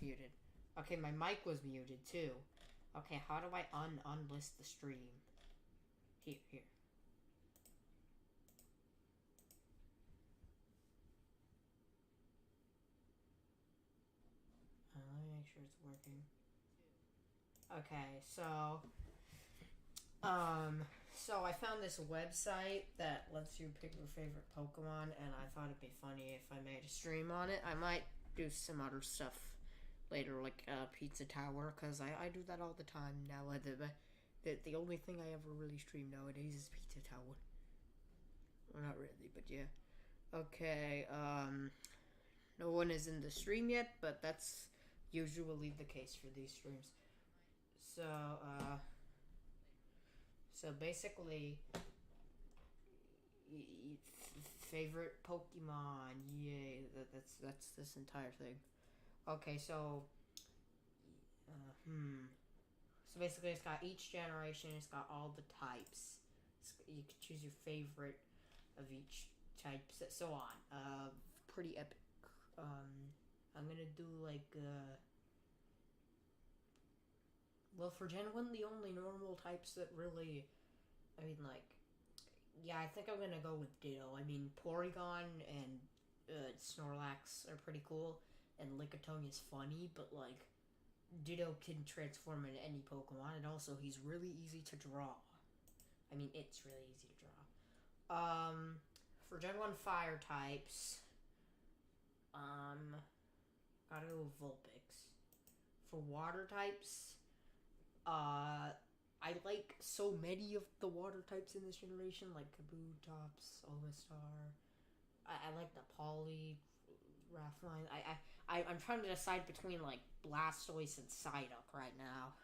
muted. Okay, my mic was muted too. Okay, how do I unlist the stream? Here. Let me make sure it's working. Okay, so I found this website that lets you pick your favorite Pokemon, and I thought it'd be funny if I made a stream on it. I might do some other stuff later, like Pizza Tower, because I do that all the time now. The only thing I ever really stream nowadays is Pizza Tower. Well, not really, but yeah. Okay, no one is in the stream yet, but that's usually the case for these streams. So basically, favorite Pokemon, yay, that's this entire thing. Okay, so so basically it's got each generation, it's got all the types. You can choose your favorite of each type, so on. Pretty epic. I'm gonna do like well, for Gen 1, the only normal types that really, I mean, like, yeah, I think I'm gonna go with Ditto. I mean, Porygon and Snorlax are pretty cool, and Lickitung is funny, but, like, Ditto can transform into any Pokemon, and also he's really easy to draw. I mean, it's really easy to draw. For Gen 1 fire types, gotta go with Vulpix. For water types, I like so many of the water types in this generation, like Kabutops, Omastar. I like the Poly, Raffline. I'm trying to decide between like Blastoise and Psyduck right now.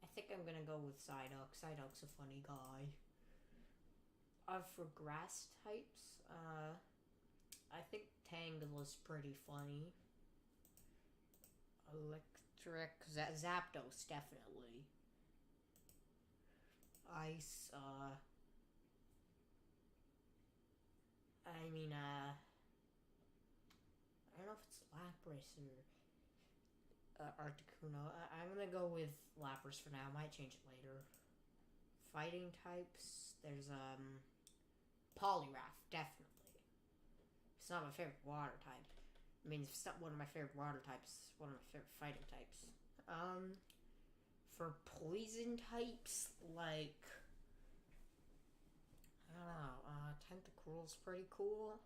I think I'm gonna go with Psyduck. Psyduck's a funny guy. For grass types, I think Tangela's pretty funny. Electric, Zapdos, definitely. Ice, I mean, I don't know if it's Lapras or Articuno. I'm gonna go with Lapras for now. Might change it later. Fighting types, there's, Poliwrath, definitely. It's not my favorite water type. I mean, it's not one of my favorite water types. One of my favorite fighting types. For poison types, like, I don't know. Tentacruel's pretty cool.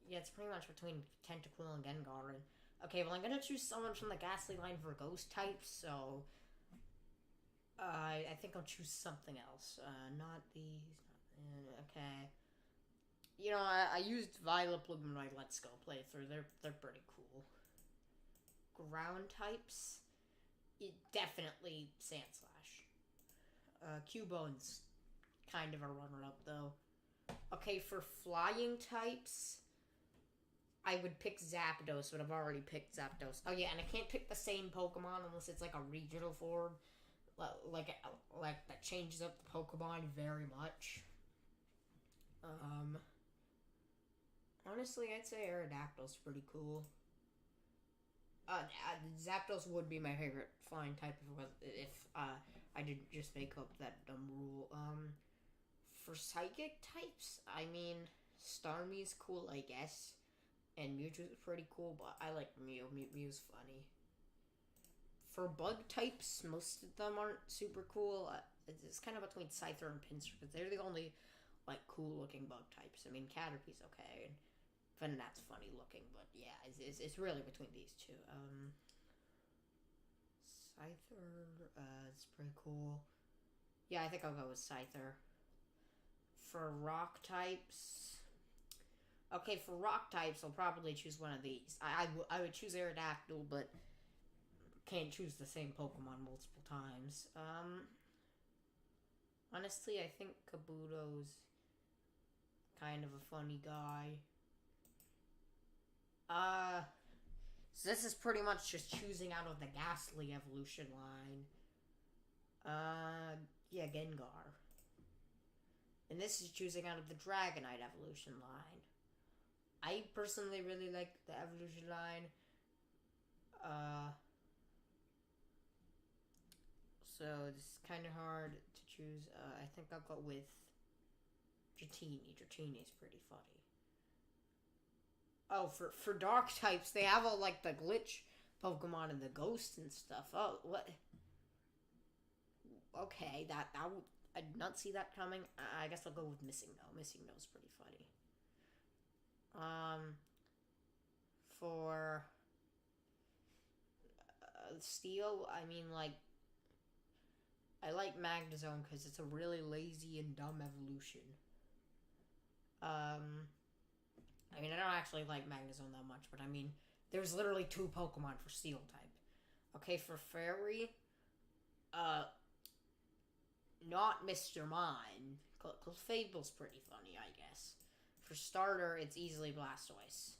Yeah, it's pretty much between Tentacruel and Gengar. Okay, well, I'm gonna choose someone from the Ghastly line for ghost types, so I think I'll choose something else. Not these. Okay. You know, I used Vileplume in my Let's Go playthrough. They're pretty cool. Ground types, definitely Sandslash. Cubone's kind of a runner-up though. Okay, for flying types, I would pick Zapdos, but I've already picked Zapdos. Oh yeah, and I can't pick the same Pokemon unless it's like a regional form, like that changes up the Pokemon very much. Honestly, I'd say Aerodactyl's pretty cool. Zapdos would be my favorite flying type if I didn't just make up that dumb rule. For psychic types, I mean, Starmie's cool, I guess, and Mewtwo's pretty cool, but I like Mew. Mew's funny. For bug types, most of them aren't super cool. It's kind of between Scyther and Pinsir, because they're the only, like, cool-looking bug types. I mean, Caterpie's okay, and Venonat's funny looking, but yeah, it's really between these two. Scyther, it's pretty cool. Yeah, I think I'll go with Scyther. For rock types, okay, for rock types, I'll probably choose one of these. I would choose Aerodactyl, but can't choose the same Pokemon multiple times. Honestly, I think Kabuto's kind of a funny guy. So this is pretty much just choosing out of the Ghastly evolution line. Yeah, Gengar. And this is choosing out of the Dragonite evolution line. I personally really like the evolution line. So it's kind of hard to choose. I think I'll go with Dratini. Dratini is pretty funny. Oh, for dark types, they have all like the glitch Pokemon and the ghosts and stuff. Oh, what? Okay, I did not see that coming. I guess I'll go with Missing No. Missing No's pretty funny. For Steel, I mean, like, I like Magnezone because it's a really lazy and dumb evolution. I mean, I don't actually like Magnezone that much, but I mean, there's literally 2 Pokemon for Steel type. Okay, for Fairy, not Mr. Mime, because Fable's pretty funny, I guess. For starter, it's easily Blastoise.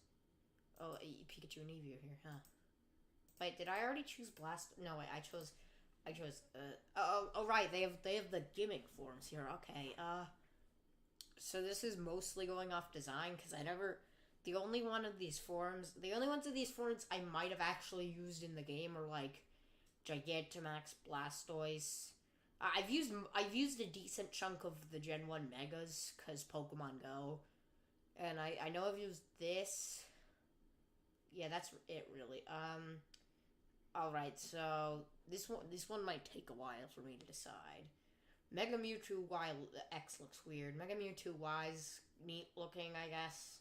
Oh, Pikachu and Eevee are here, huh? Wait, did I already choose Blast? No, wait, I chose. Right, they have the gimmick forms here. Okay, so this is mostly going off design because the only ones of these forms I might have actually used in the game are like Gigantamax, Blastoise. I've used a decent chunk of the Gen 1 Megas because Pokemon Go, and I know I've used this. Yeah, that's it really. Alright, so this one might take a while for me to decide. Mega Mewtwo Y X looks weird. Mega Mewtwo Y's neat looking, I guess.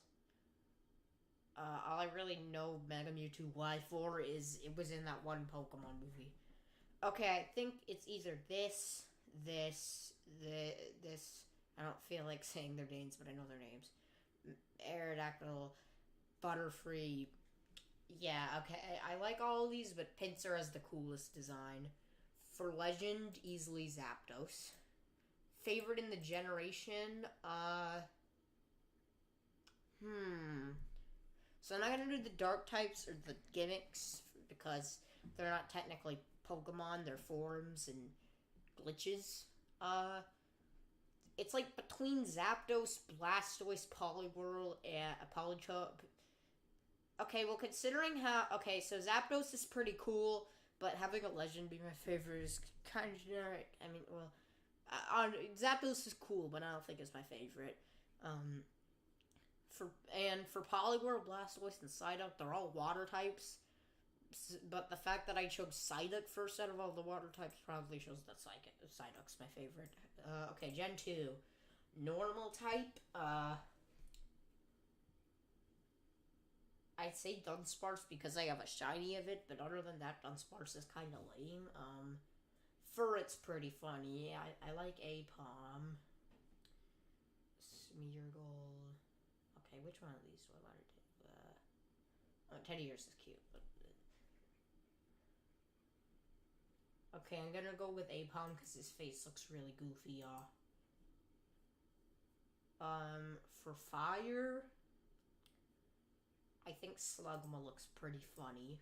All I really know Mega Mewtwo Y for is it was in that one Pokemon movie. Okay, I think it's either this. I don't feel like saying their names, but I know their names. Aerodactyl, Butterfree. Yeah, okay, I like all of these, but Pinsir has the coolest design. For Legend, easily Zapdos. Favorite in the generation, So I'm not gonna do the dark types or the gimmicks because they're not technically Pokemon, they're forms and glitches. It's like between Zapdos, Blastoise, Poliwhirl, and Polichop. Okay, well, considering how... Okay, so Zapdos is pretty cool, but having a Legend be my favorite is kind of generic. I mean, well... Zapdos is cool, but I don't think it's my favorite. For Poliwhirl, Blastoise, and Psyduck, they're all water types. But the fact that I chose Psyduck first out of all the water types probably shows that Psyduck's my favorite. Okay, Gen 2. Normal type, I'd say Dunsparce because I have a shiny of it, but other than that, Dunsparce is kind of lame. Furret's pretty funny. I like Apom. Smeargle. Okay, which one of these do I want to do? Teddiursa is cute, but... Okay, I'm gonna go with Apom because his face looks really goofy, y'all. For fire... I think Slugma looks pretty funny.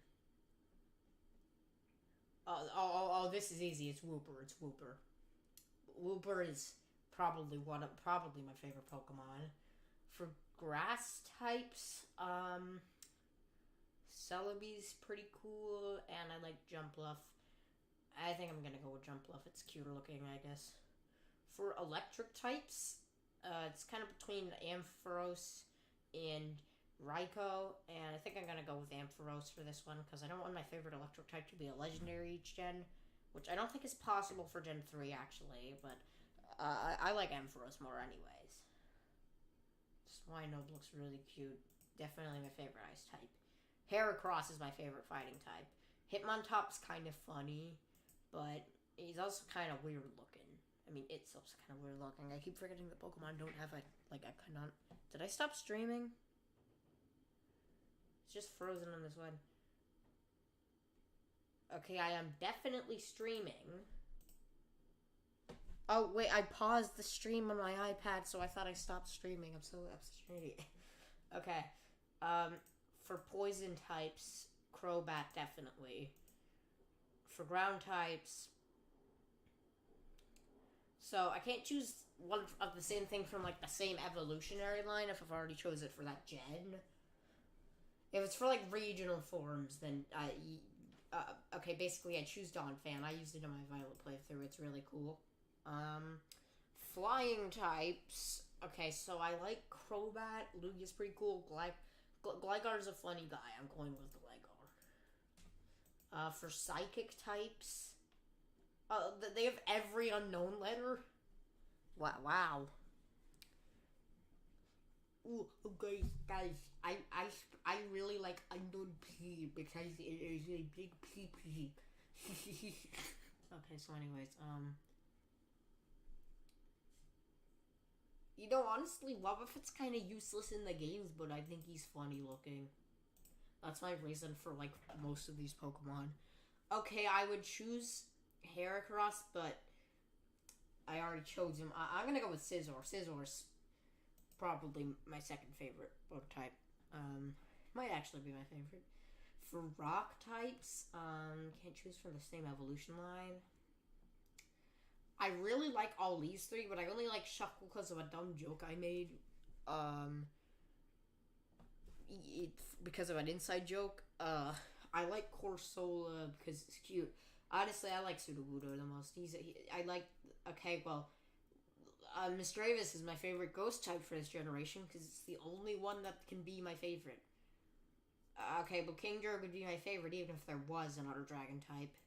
This is easy. It's Wooper. Wooper is probably my favorite Pokemon. For grass types, Celebi's pretty cool, and I like Jumpluff. I think I'm gonna go with Jumpluff. It's cuter looking, I guess. For electric types, it's kind of between Ampharos and Raikou, and I think I'm gonna go with Ampharos for this one because I don't want my favorite electric type to be a legendary each gen, which I don't think is possible for Gen 3 actually, but I like Ampharos more anyways. Swinub looks really cute. Definitely my favorite ice type. Heracross is my favorite fighting type. Hitmontop's kind of funny, but he's also kind of weird looking. I mean, it's also kind of weird looking. I keep forgetting that Pokemon don't have a canon. Did I stop streaming? It's just frozen on this one. Okay, I am definitely streaming. Oh, wait, I paused the stream on my iPad, so I thought I stopped streaming. I'm so upset. Okay. For poison types, Crobat, definitely. For ground types... So, I can't choose one of the same thing from like the same evolutionary line if I've already chose it for that gen. If it's for like regional forms, then okay, basically I choose Dawn Fan. I used it in my Violet playthrough. It's really cool. Flying types. Okay, so I like Crobat. Lugia's pretty cool. Gligar's a funny guy. I'm going with Gligar. For psychic types, they have every unknown letter. Wow. Ooh, guys, I really like unknown P because it is a big PP. Okay, so anyways, you know, honestly, Wobbuffet's kind of useless in the games, but I think he's funny looking. That's my reason for, like, most of these Pokemon. Okay, I would choose Heracross, but I already chose him. I'm gonna go with Scizor. Scizor's probably my second favorite bug type. Might actually be my favorite. For rock types, can't choose from the same evolution line. I really like all these three, but I only like Shuckle because of a dumb joke I made. Because of an inside joke. I like Corsola because it's cute. Honestly, I like Sudowoodo the most. Okay, well, Mr. Avis is my favorite ghost type for this generation because it's the only one that can be my favorite. Okay, but Kingdra would be my favorite even if there was another dragon type.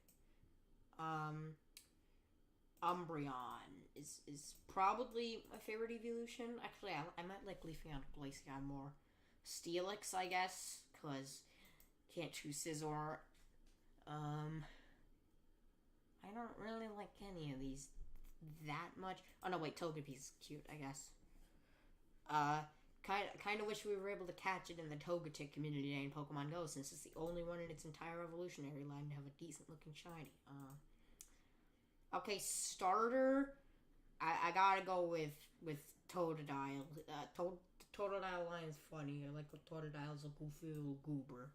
Umbreon is probably my favorite evolution. Actually, I might like Leafeon and Glaceon more. Steelix, I guess, because can't choose Scizor. I don't really like any of these that much. Oh no, wait, Togepi's cute, I guess. Kind of wish we were able to catch it in the Togetic community day in Pokemon Go, since it's the only one in its entire evolutionary line to have a decent looking shiny. Okay, starter. I gotta go with Totodile. Totodile line is funny. I like what Totodile's a goofy little goober.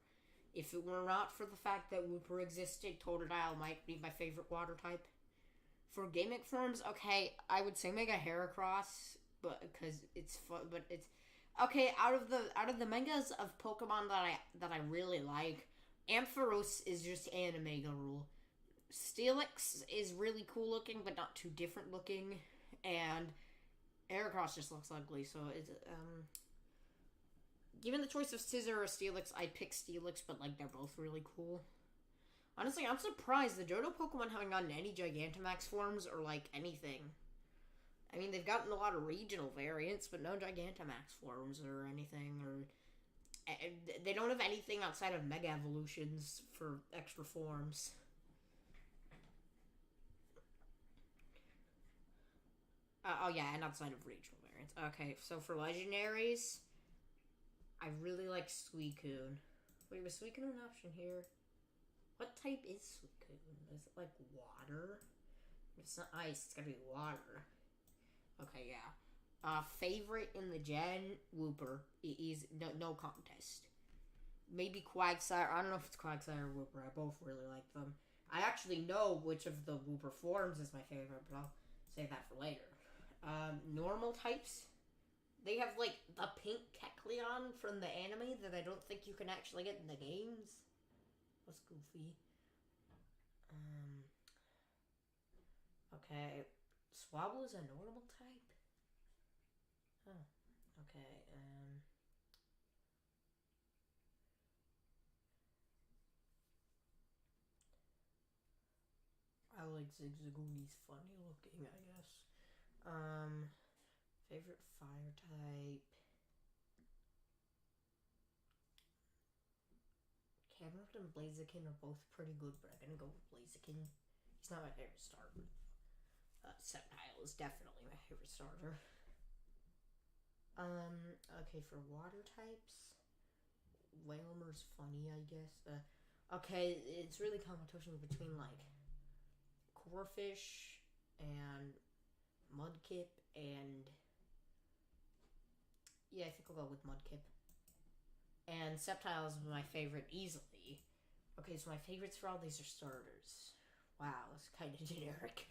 If it were not for the fact that Wooper existed, Totodile might be my favorite water type. For gimmick forms, okay, I would say Mega Heracross, but because it's fun. But it's okay out of the megas of Pokemon that I really like. Ampharos is just anime rule. Steelix is really cool looking, but not too different looking, and Heracross just looks ugly. So it's given the choice of Scizor or Steelix, I'd pick Steelix, but like they're both really cool. Honestly, I'm surprised the Johto Pokemon haven't gotten any Gigantamax forms or like anything. I mean, they've gotten a lot of regional variants, but no Gigantamax forms or anything, or they don't have anything outside of Mega Evolutions for extra forms. Oh yeah, and outside of regional variants. Okay, so for legendaries, I really like Suicune. Wait, was Suicune an option here? What type is Suicune? Is it like water? If it's not ice, it's gotta be water. Okay, yeah. Favorite in the gen, Wooper. Is no contest. Maybe Quagsire. I don't know if it's Quagsire or Wooper. I both really like them. I actually know which of the Wooper forms is my favorite, but I'll save that for later. Normal types. They have like the pink Kecleon from the anime that I don't think you can actually get in the games. That's goofy. Okay. Swablu is a normal type? Oh, okay, I like Zigzagoon, funny looking, I guess. Favorite fire type? Camerupt and Blaziken are both pretty good, but I'm gonna go with Blaziken. He's not my favorite starter. Sceptile is definitely my favorite starter. Okay, for water types, Wailmer's funny, I guess. Okay, it's really competition between, like, Corphish and Mudkip and... Yeah, I think I'll go with Mudkip. And Sceptile is my favorite easily. Okay, so my favorites for all these are starters. Wow, it's kind of generic.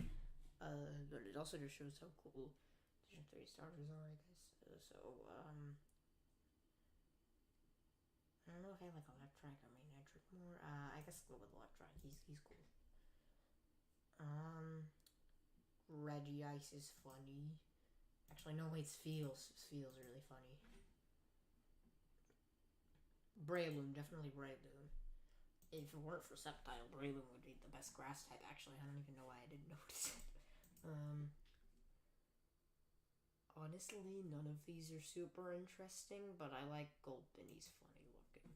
But it also just shows how cool 3 starters are, I guess. I don't know if I like Electric or Magnetric more. I guess I'll go with Electric. He's cool. Regice is funny. Actually, no, wait, Feels. Feels really funny. Breloom, definitely Breloom. If it weren't for Sceptile, Breloom would be the best grass type. Actually, I don't even know why I didn't notice it. Honestly, none of these are super interesting, but I like Gulpin. He's funny looking.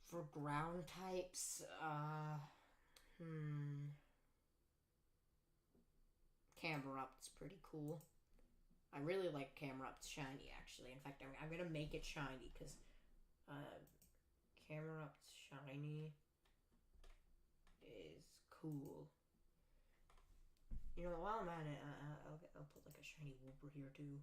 For ground types, Camerupt's pretty cool. I really like Camerupt's shiny, actually. In fact, I'm gonna make it shiny, because Camerupt's shiny is cool. You know, while I'm at it, I'll put like a shiny Wooper here too.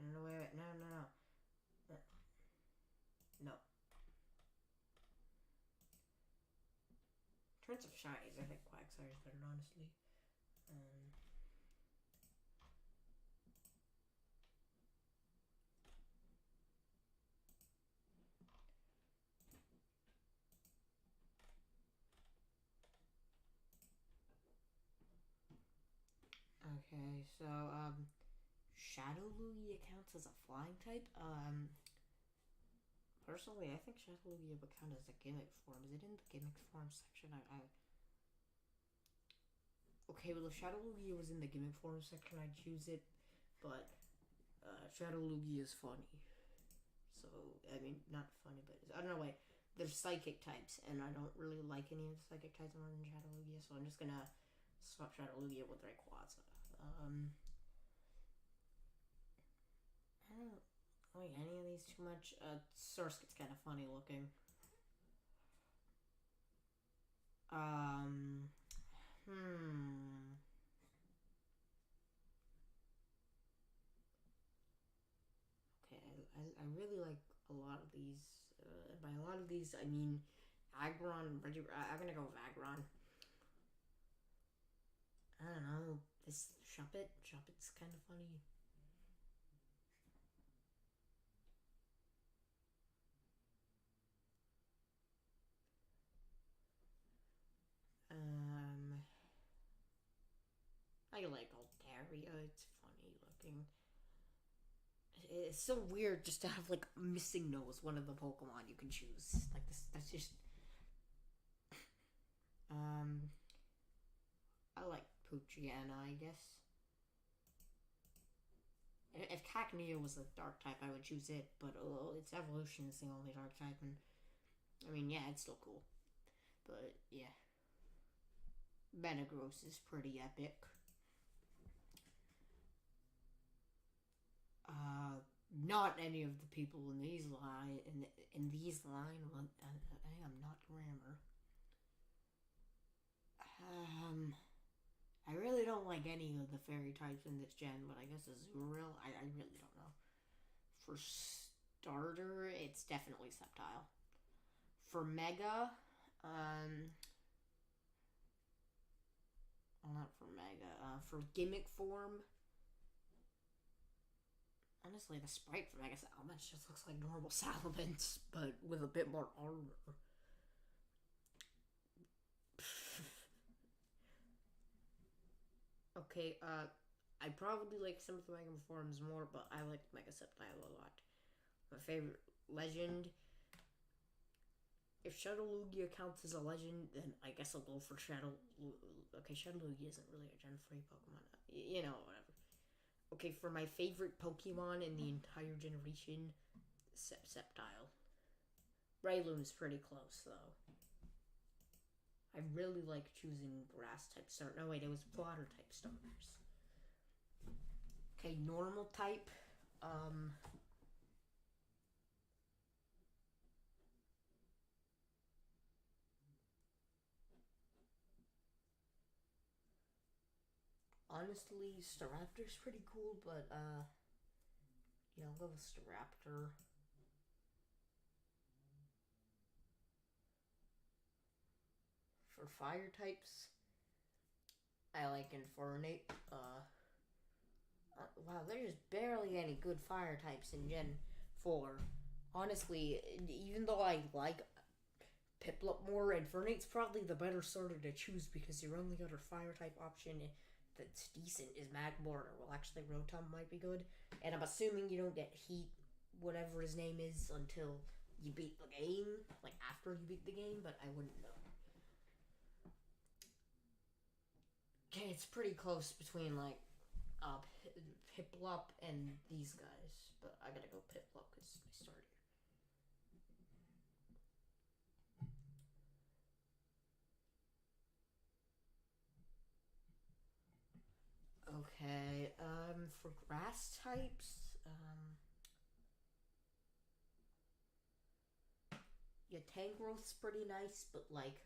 No, wait, no. No. In terms of shinies, I think Quagsire's better, honestly. Okay, so, Shadow Lugia counts as a flying type? Personally, I think Shadow Lugia would count as a gimmick form. Is it in the gimmick form section? Okay, well, if Shadow Lugia was in the gimmick form section, I'd choose it, but, Shadow Lugia is funny. So, I mean, not funny, but, I don't know, wait. There's psychic types, and I don't really like any of the psychic types more than Shadow Lugia, so I'm just gonna swap Shadow Lugia with Rayquaza. I don't like any of these too much. Surskit's kind of funny looking. Okay, I really like a lot of these. By a lot of these, I mean Aggron. I'm gonna go with Aggron. I don't know. This Shuppet's kind of funny. I like Altaria. It's funny looking. It's so weird just to have like missing nose, one of the Pokemon you can choose. Like this, that's just. I like Poochyena, I guess. If Cacnea was a dark type, I would choose it, but its evolution is the only dark type, and I mean, yeah, it's still cool. But yeah, Metagross is pretty epic. Not any of the people in these line Well, I am not grammar. I really don't like any of the fairy types in this gen, but I guess Azurill, I really don't know. For starter, it's definitely Sceptile. For Mega, well, not for Mega, for gimmick form, honestly, the sprite for Mega Salamence just looks like normal Salamence, but with a bit more armor. Okay, I probably like some of the Mega forms more, but I like Mega Sceptile a lot. My favorite legend. If Shadow Lugia counts as a legend, then I guess I'll go for Shadow. Okay, Shadow Lugia isn't really a Gen 3 Pokemon. You know, whatever. Okay, for my favorite Pokemon in the entire generation, Sceptile. Breloom's pretty close, though. I really like choosing grass type starter. No, wait, it was water type starters. Okay, normal type. Honestly, Staraptor's pretty cool, but yeah, I'll go with Staraptor. For fire types, I like Infernape. Wow, there's barely any good fire types in Gen 4. Honestly, even though I like Piplup more, Infernape's probably the better starter to choose because your only other fire type option that's decent is Magmortar. Well, actually, Rotom might be good. And I'm assuming you don't get Heat, whatever his name is, until you beat the game. Like, after you beat the game, but I wouldn't know. Okay, it's pretty close between, like, Piplup and these guys. But I gotta go Piplup because I started. Okay, for grass types, yeah, Tangrowth's pretty nice, but, like,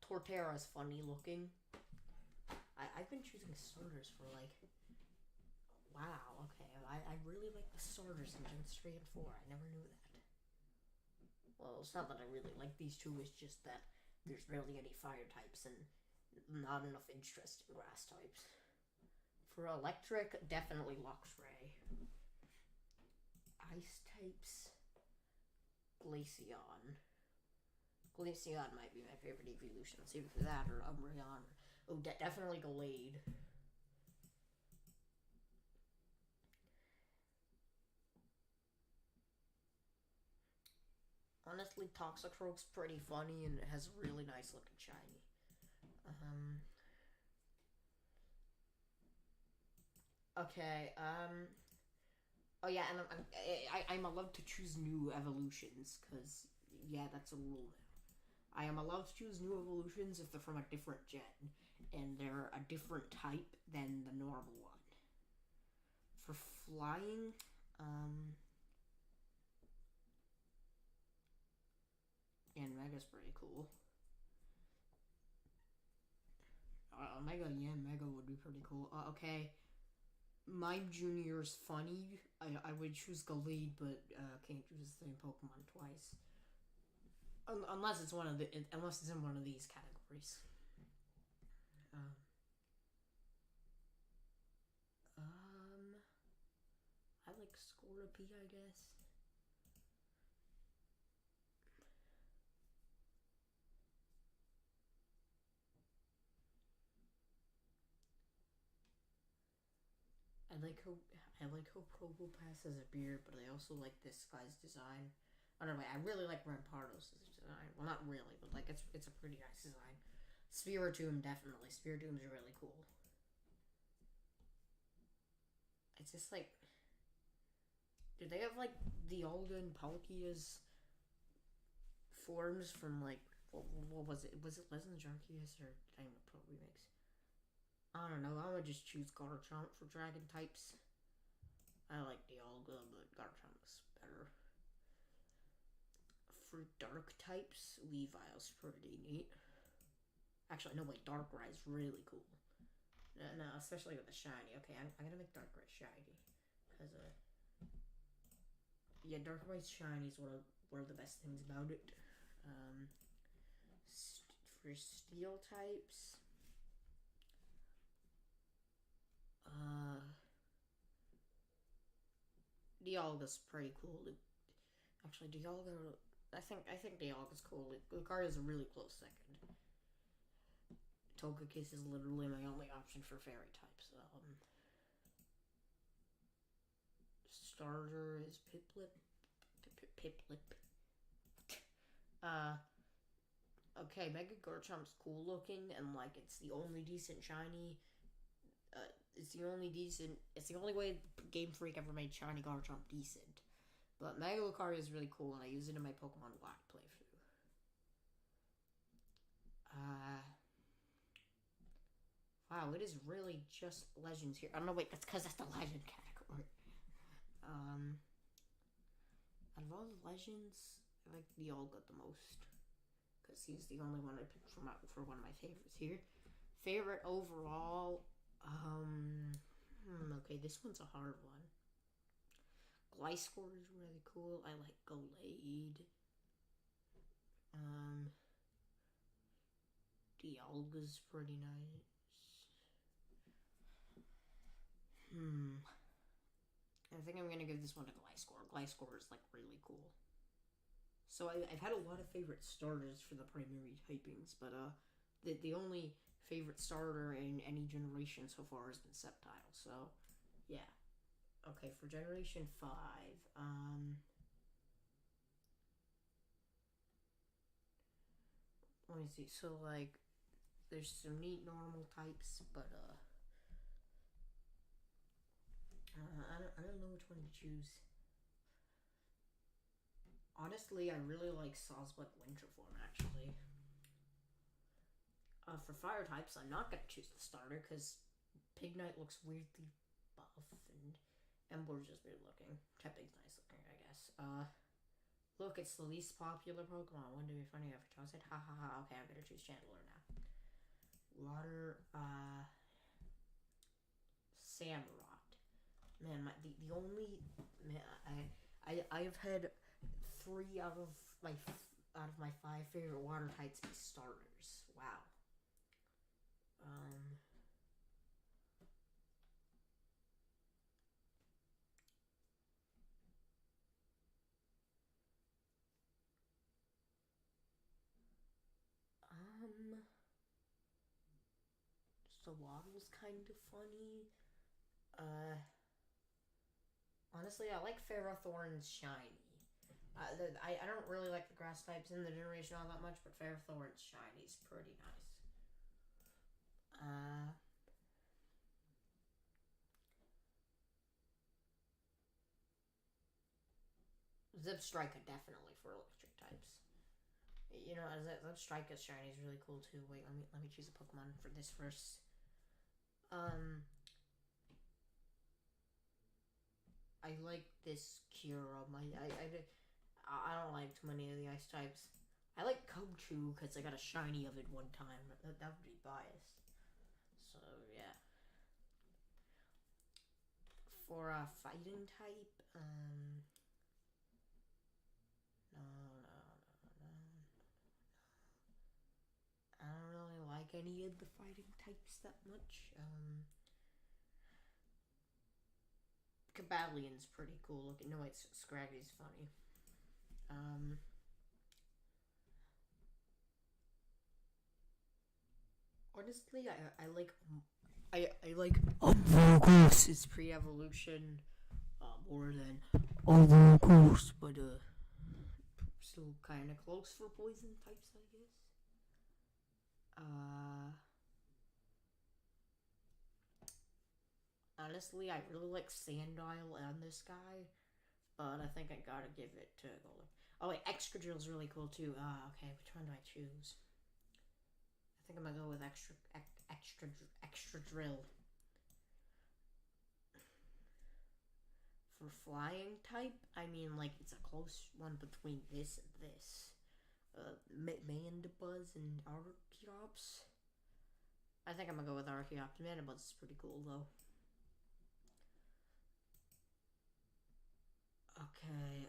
Torterra's funny looking. I've been choosing starters for, like, wow, okay, I really like the starters in Gens 3 and 4, I never knew that. Well, it's not that I really like these two, it's just that there's barely any fire types and not enough interesting grass types. For electric, definitely Luxray. Ice types, Glaceon. Glaceon might be my favorite evolution. It's either that or Umbreon. Oh, definitely Glade. Honestly, Toxicroak's pretty funny and it has a really nice looking shiny. Okay, oh yeah, and I'm allowed to choose new evolutions, because, yeah, that's a rule now. I am allowed to choose new evolutions if they're from a different gen, and they're a different type than the normal one. For flying, and Mega's pretty cool. Mega, yeah, Mega would be pretty cool. Okay, Mime Junior's funny. I would choose Galade, but can't choose the same Pokemon twice. Unless it's unless it's in one of these categories. Um, I like Scorpy, I guess. I like how Probopass has a beard, but I also like this guy's design. I don't know. I really like Rampardos' design. Well, not really, but like it's a pretty nice design. Spiritomb, definitely. Spiritomb's really cool. It's just like, do they have like the Dialga and Palkia's forms from like what was it? Was it Legends Arceus or Dynamo Pro Remix? I don't know. I would just choose Garchomp for Dragon types. I like Dialga, but Garchomp's better. For dark types, Weavile's pretty neat. Actually, no, wait, Darkrai's really cool. No, especially with the shiny. Okay, I'm gonna make Darkrai shiny. Because, yeah, Darkrai's shiny is one of the best things about it. For steel types, Dialga's pretty cool. Actually, Dialga, I think Dialga's cool. Lucario's a really close second. Togekiss is literally my only option for fairy types. Starter is Piplup. Piplup. Okay, Mega Garchomp's cool looking, and like it's the only decent shiny. It's the only way Game Freak ever made shiny Garchomp decent. But Mega Lucario is really cool, and I use it in my Pokemon Black playthrough. Wow, it is really just Legends here. I don't know, wait, that's because that's the Legend category. Out of all the Legends, I like Dialga the most. Because he's the only one I picked for one of my favorites here. Favorite overall, okay, this one's a hard one. Gliscor is really cool. I like Glade. Dialga's pretty nice. I think I'm gonna give this one to Gliscor. Gliscor is like really cool. So I've had a lot of favorite starters for the primary typings, but the only favorite starter in any generation so far has been Sceptile. So yeah. Okay, for Generation 5, let me see. So like, there's some neat normal types, but I don't know which one to choose. Honestly, I really like Sawsbuck Winterform actually. For fire types, I'm not gonna choose the starter because Pignite looks weirdly buff and Embor's just weird looking. Tepig's nice looking, I guess. Look, it's the least popular Pokemon. Wouldn't it be funny if I chose it? Ha ha ha. Okay, I'm gonna choose Chandler now. Water, Samurott. Man, the only man I've had 3 out of my 5 favorite water types be starters. Wow. Um. So Waddle's kind of funny. Honestly, I like Ferrothorn's shiny. I don't really like the grass types in the generation all that much, but Ferrothorn's shiny is pretty nice. Zipstrika definitely for electric types. You know, Zipstrika's shiny is really cool too. Wait, let me choose a Pokemon for this first. I like this Kyurem. I don't like too many of the ice types. I like Cubchoo because I got a shiny of it one time. That would be biased. So yeah. For a fighting type, no. I don't really like any of the fighting types that much. Cabalion's pretty cool looking. No, wait, Scraggy's funny. Honestly, I like Amogus' pre-evolution more than Amogus, but still kind of close for poison types, I guess. Honestly, I really like Sandile and this guy, but I think I gotta give it to Golden. Oh wait, Extra Drill's really cool too. Okay, which one do I choose? I think I'm gonna go with extra drill. For flying type, I mean, like, it's a close one between this and this. Mandibuzz and Archeops. I think I'm gonna go with Archeops. Mandibuzz is pretty cool though. Okay,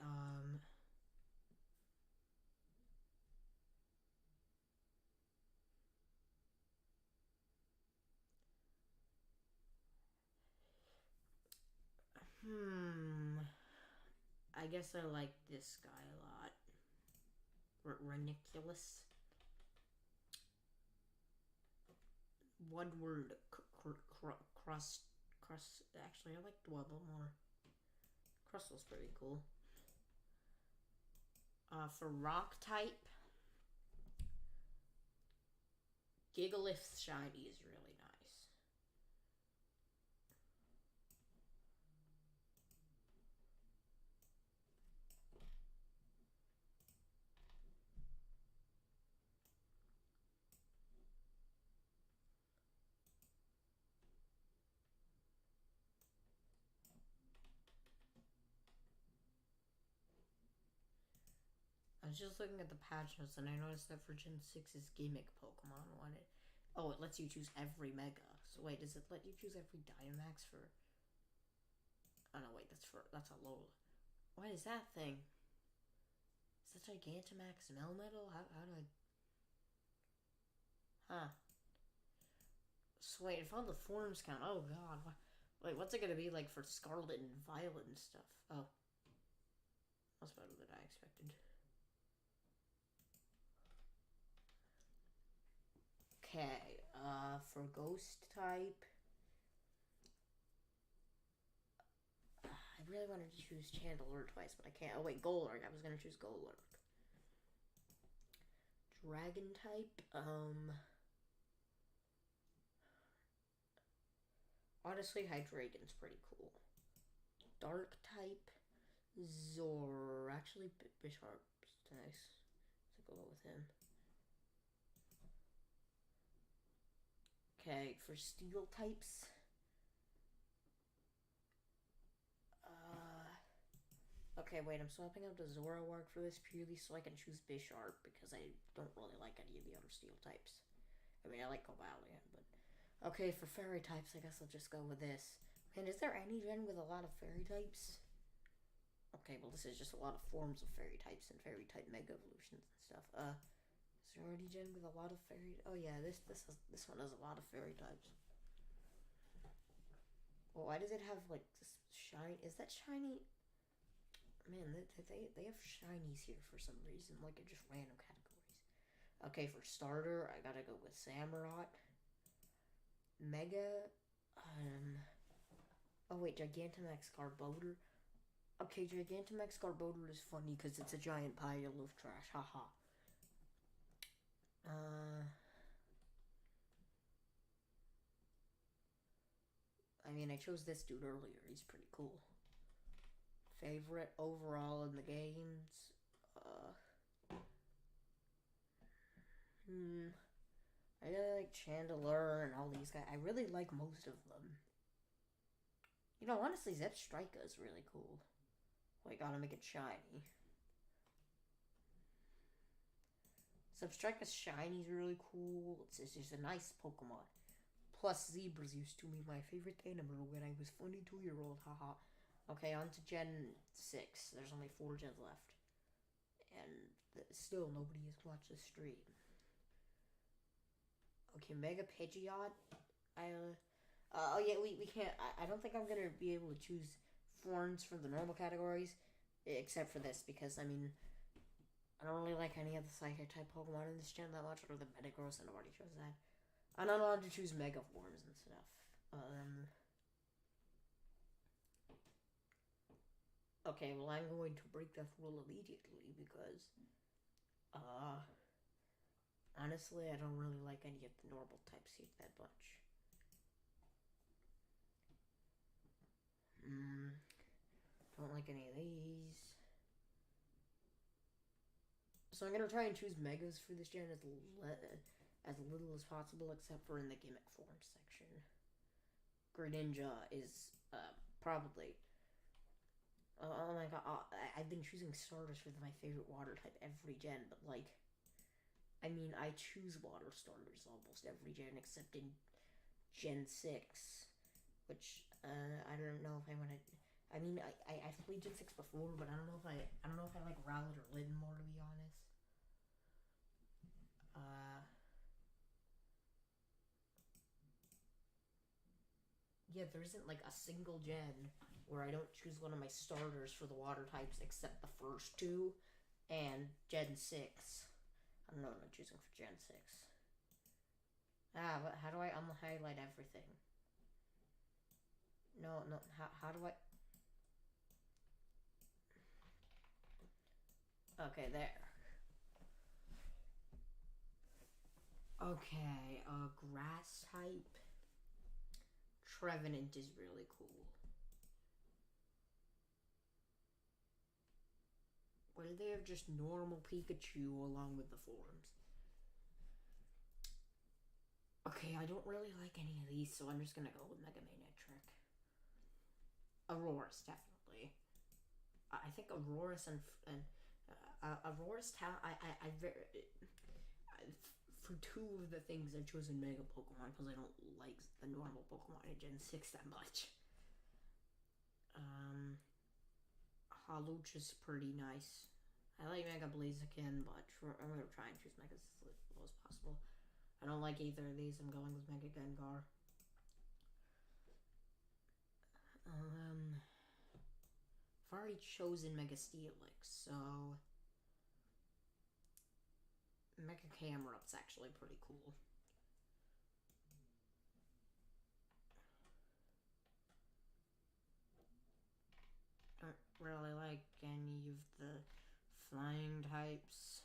I guess I like this guy a lot. Reniculus. One word. Crust. Actually, I like Dwebble more. Crustal's pretty cool. For rock type, Gigalith's shiny is really nice. I was just looking at the patch notes and I noticed that for Gen 6's gimmick Pokemon wanted. Oh, it lets you choose every Mega. So wait, does it let you choose every Dynamax for? Oh no, wait, that's a Lola. What is that thing? Is that Gigantamax Melmetal? Huh. So wait, if all the forms count, oh god. Wait, what's it gonna be like for Scarlet and Violet and stuff? Oh. That's better than I expected. Okay, for Ghost type, I really wanted to choose Chandelure twice, but I can't. Oh wait, Golurk. I was gonna choose Golurk. Dragon type, honestly, Hydreigon's pretty cool. Dark type, actually, Bisharp's nice. So go with him. Okay, for Steel types, okay, wait, I'm swapping out the Zoroark for this purely so I can choose Bisharp because I don't really like any of the other Steel types. I mean, I like Cobalion, but... Okay, for Fairy types, I guess I'll just go with this. Man, is there any gen with a lot of Fairy types? Okay, well, this is just a lot of forms of Fairy types and Fairy type Mega Evolutions and stuff. Is there any gen with a lot of Fairy... Oh, yeah, this one has a lot of Fairy types. Well, why does it have, like, this shiny... Is that shiny... Man, they have shinies here for some reason, like in just random categories. Okay, for starter, I gotta go with Samurott. Mega, oh wait, Gigantamax Garbodor. Okay, Gigantamax Garbodor is funny because it's a giant pile of trash, haha. I mean, I chose this dude earlier, he's pretty cool. Favorite overall in the games, I really like Chandelure and all these guys. I really like most of them. You know, honestly, Zebstrika is really cool. Well, I gotta make it shiny. Zebstrika's shiny is really cool. It's just a nice Pokemon. Plus, zebras used to be my favorite animal when I was funny 2-year-old. Haha. Okay, on to Gen 6. There's only 4 gens left. And still, nobody has watched the stream. Okay, Mega Pidgeot. Oh yeah, we can't. I don't think I'm gonna be able to choose forms for the normal categories, except for this because I mean, I don't really like any of the Psychic type Pokemon in this gen that much, or the Metagross, and nobody chose that. I'm not allowed to choose Mega forms and stuff. Okay, well I'm going to break that rule immediately because, honestly, I don't really like any of the normal types here that much. Don't like any of these. So I'm gonna try and choose Megas for this gen as little as possible, except for in the gimmick form section. Greninja is probably. Oh my god! I've been choosing starters for my favorite water type every gen, but like, I mean, I choose water starters almost every gen except in Gen 6, which I don't know if I want to. I mean, I've played Gen 6 before, but I don't know if I like Rowlet or Litten more, to be honest. Yeah, there isn't like a single gen where I don't choose one of my starters for the water types except the first 2 and Gen 6. I don't know what I'm choosing for Gen 6. But how do I highlight everything? No, how do I... Okay, there. Okay, grass type. Trevenant is really cool. Why do they have just normal Pikachu along with the forms? Okay, I don't really like any of these, so I'm just gonna go with Mega Manectric. Aurorus, definitely. I think Aurorus and Aurorus for 2 of the things I've chosen Mega Pokemon because I don't like the normal Pokemon in Gen 6 that much. Hawlucha is pretty nice. I like Mega Blaziken, but I'm gonna try and choose Mega as low as possible. I don't like either of these. I'm going with Mega Gengar. I've already chosen Mega Steelix, so Mega Camerup's actually pretty cool. Don't really like any of the flying types,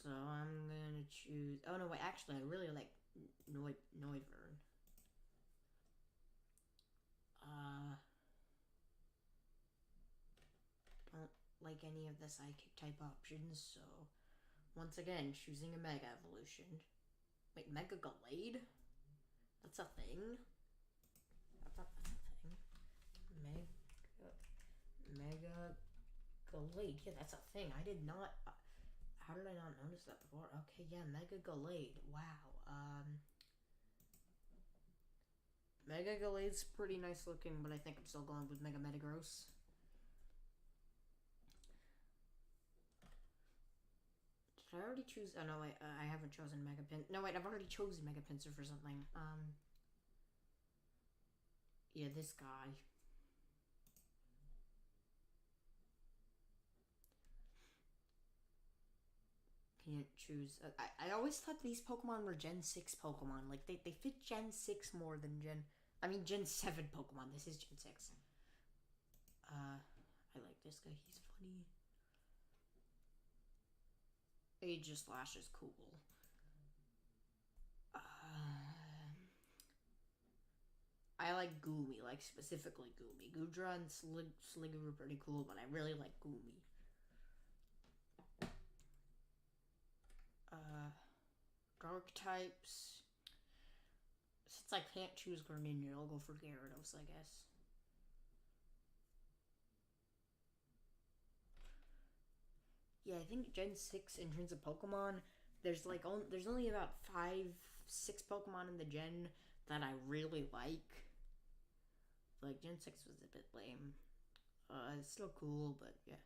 so I'm gonna choose. Oh no, wait. Actually, I really like Noivern. Don't like any of the psychic type options, so once again, choosing a Mega Evolution. Wait, Mega Gallade? That's a thing? I thought that's a thing. Mega Gallade. Yeah, that's a thing. I did not... how did I not notice that before? Okay, yeah, Mega Gallade. Wow. Mega Gallade's pretty nice looking, but I think I'm still going with Mega Metagross. Did I already choose... oh, no, wait. I haven't chosen Mega Pin... no, wait. I've already chosen Mega Pinsir for something. Yeah, this guy. Can't choose... I always thought these Pokemon were Gen 6 Pokemon. Like, they fit Gen 6 more than Gen... I mean, Gen 7 Pokemon. This is Gen 6. I like this guy. He's funny. Aegislash is cool. I like Goomy, like specifically Goomy. Goodra and Sliggoo are pretty cool, but I really like Goomy. Dark types. Since I can't choose Greninja, I'll go for Gyarados, I guess. Yeah, I think Gen 6 in terms of Pokemon, there's only about 5-6 Pokemon in the gen that I really like. Like, Gen 6 was a bit lame. It's still cool, but yeah.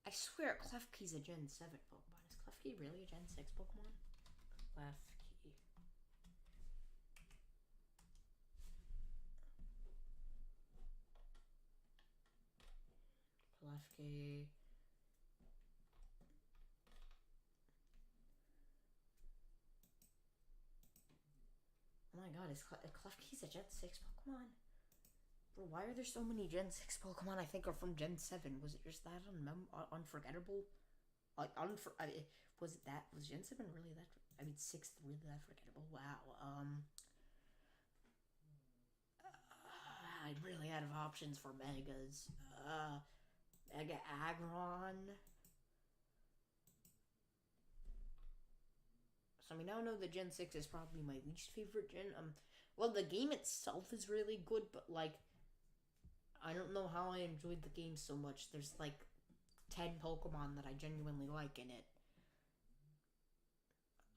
I swear, Klefki's a Gen 7 Pokemon. Is Klefki really a Gen 6 Pokemon? Klefki. Klefki. Oh my god, is Klefki's a Gen 6 Pokemon? Bro, why are there so many Gen 6 Pokemon I think are from Gen 7? Was it just that unforgettable? Like, was it that? Was Gen 7 really that... I mean, 6th really that forgettable? Wow, I really out of options for Megas. Mega Aggron. So we now know that Gen 6 is probably my least favorite gen. Well, the game itself is really good, but, like, I don't know how I enjoyed the game so much. There's, like, 10 Pokemon that I genuinely like in it.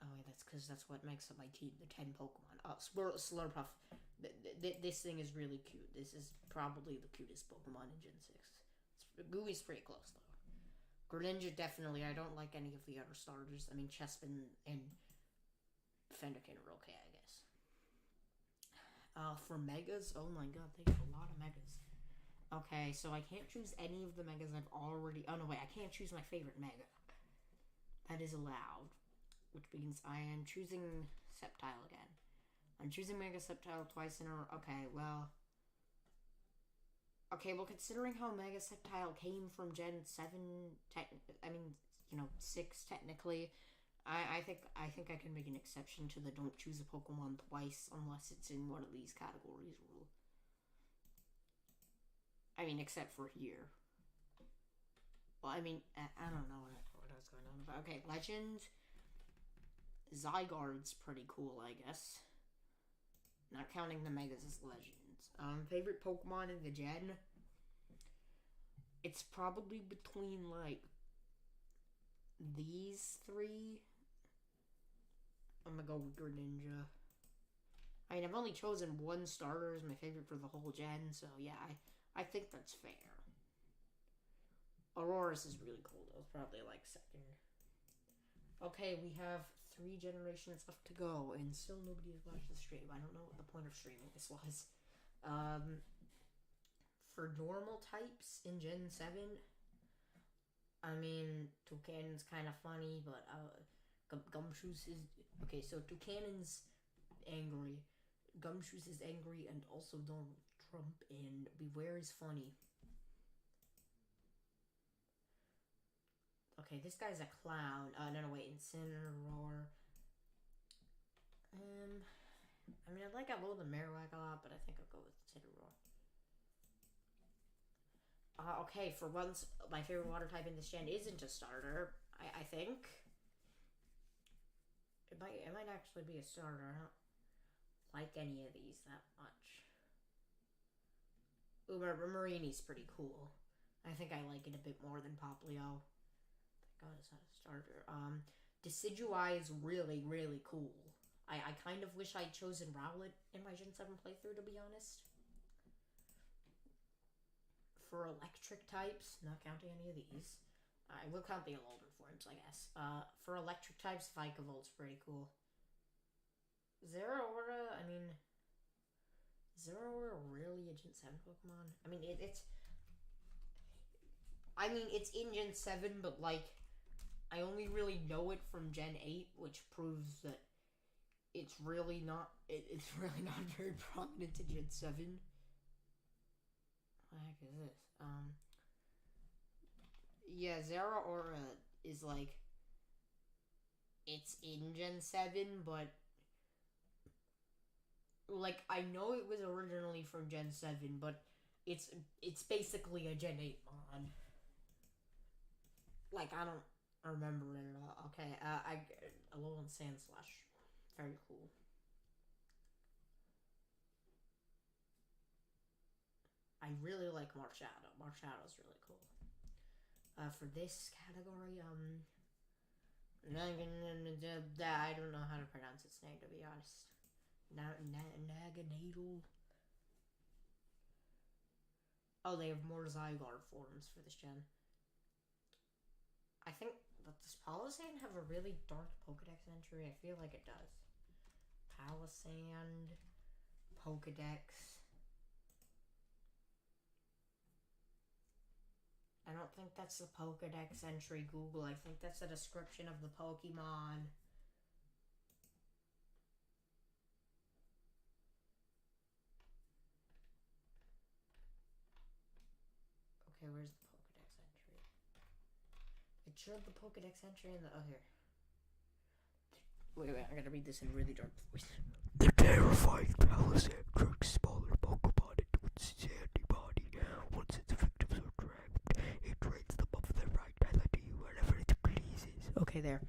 Oh, yeah, that's because that's what makes up my team, the 10 Pokemon. Slurpuff. This thing is really cute. This is probably the cutest Pokemon in Gen 6. Gooey's pretty close, though. Greninja, definitely. I don't like any of the other starters. I mean, Chespin and Fennekin are okay, I guess. For Megas, oh my god, they have a lot of Megas. Okay, so I can't choose any of the Megas I've already... oh, no, wait, I can't choose my favorite Mega. That is allowed. Which means I am choosing Sceptile again. I'm choosing Mega Sceptile twice in a row. Okay, well, considering how Mega Sceptile came from Gen 7, 6 technically, I think I can make an exception to the don't choose a Pokemon twice unless it's in one of these categories rule. I mean, except for here. Well, I mean, I don't know what I was going on about. Okay, Legend. Zygarde's pretty cool, I guess. Not counting the Megas as Legends. Favorite Pokemon in the gen? It's probably between, like, these three. I'm gonna go with Greninja. I mean, I've only chosen one starter as my favorite for the whole gen, so yeah, I think that's fair. Aurora's is really cool, though. It's probably, like, second. Okay, we have 3 generations left to go, and still nobody has watched the stream. I don't know what the point of streaming this was. For normal types in Gen 7, I mean, Toucanon's kind of funny, but Gumshoes is... Okay, so Toucanon's angry, Gumshoes is angry, and also Donald Trump, and Beware is funny. Okay, this guy's a clown. No, wait, Incineroar. I mean, I like Alolan Marowak a lot, but I think I'll go with Incineroar. Okay, for once, my favorite water type in this gen isn't a starter, I think. It might actually be a starter. I don't like any of these that much. Ooh, Marini's pretty cool. I think I like it a bit more than Poplio. Thank God it's not a starter. Decidueye is really, really cool. I kind of wish I'd chosen Rowlet in my Gen 7 playthrough, to be honest. For electric types, not counting any of these, I will count the Alolan forms, I guess. For electric types, Vikavolt pretty cool. Zeraora, I mean... Zeraora really a Gen 7 Pokemon? I mean, it's... I mean, it's in Gen 7, but, like, I only really know it from Gen 8, which proves that it's really not... It's really not very prominent in Gen 7. What the heck is this? Yeah, Zeraora is like... It's in Gen 7, but... Like, I know it was originally from Gen 7, but it's basically a Gen 8 mod. Like, I don't remember it at all. Okay, Alolan Sandslash. Very cool. I really like Marshadow. Marshadow's really cool. For this category, I don't know how to pronounce its name, to be honest. Naganadel. Oh, they have more Zygarde forms for this gen. I think, does Palossand have a really dark Pokedex entry? I feel like it does. Palossand, Pokedex. I don't think that's the Pokedex entry, Google. I think that's a description of the Pokemon. Okay, where's the Pokedex entry? It showed the Pokedex entry in the... Oh, here. Wait, I gotta read this in really dark voice. The terrifying Palossand drags smaller Pokemon into its sandy body. Once its victims are dragged, it drains them of their vitality whenever it pleases. Okay, there.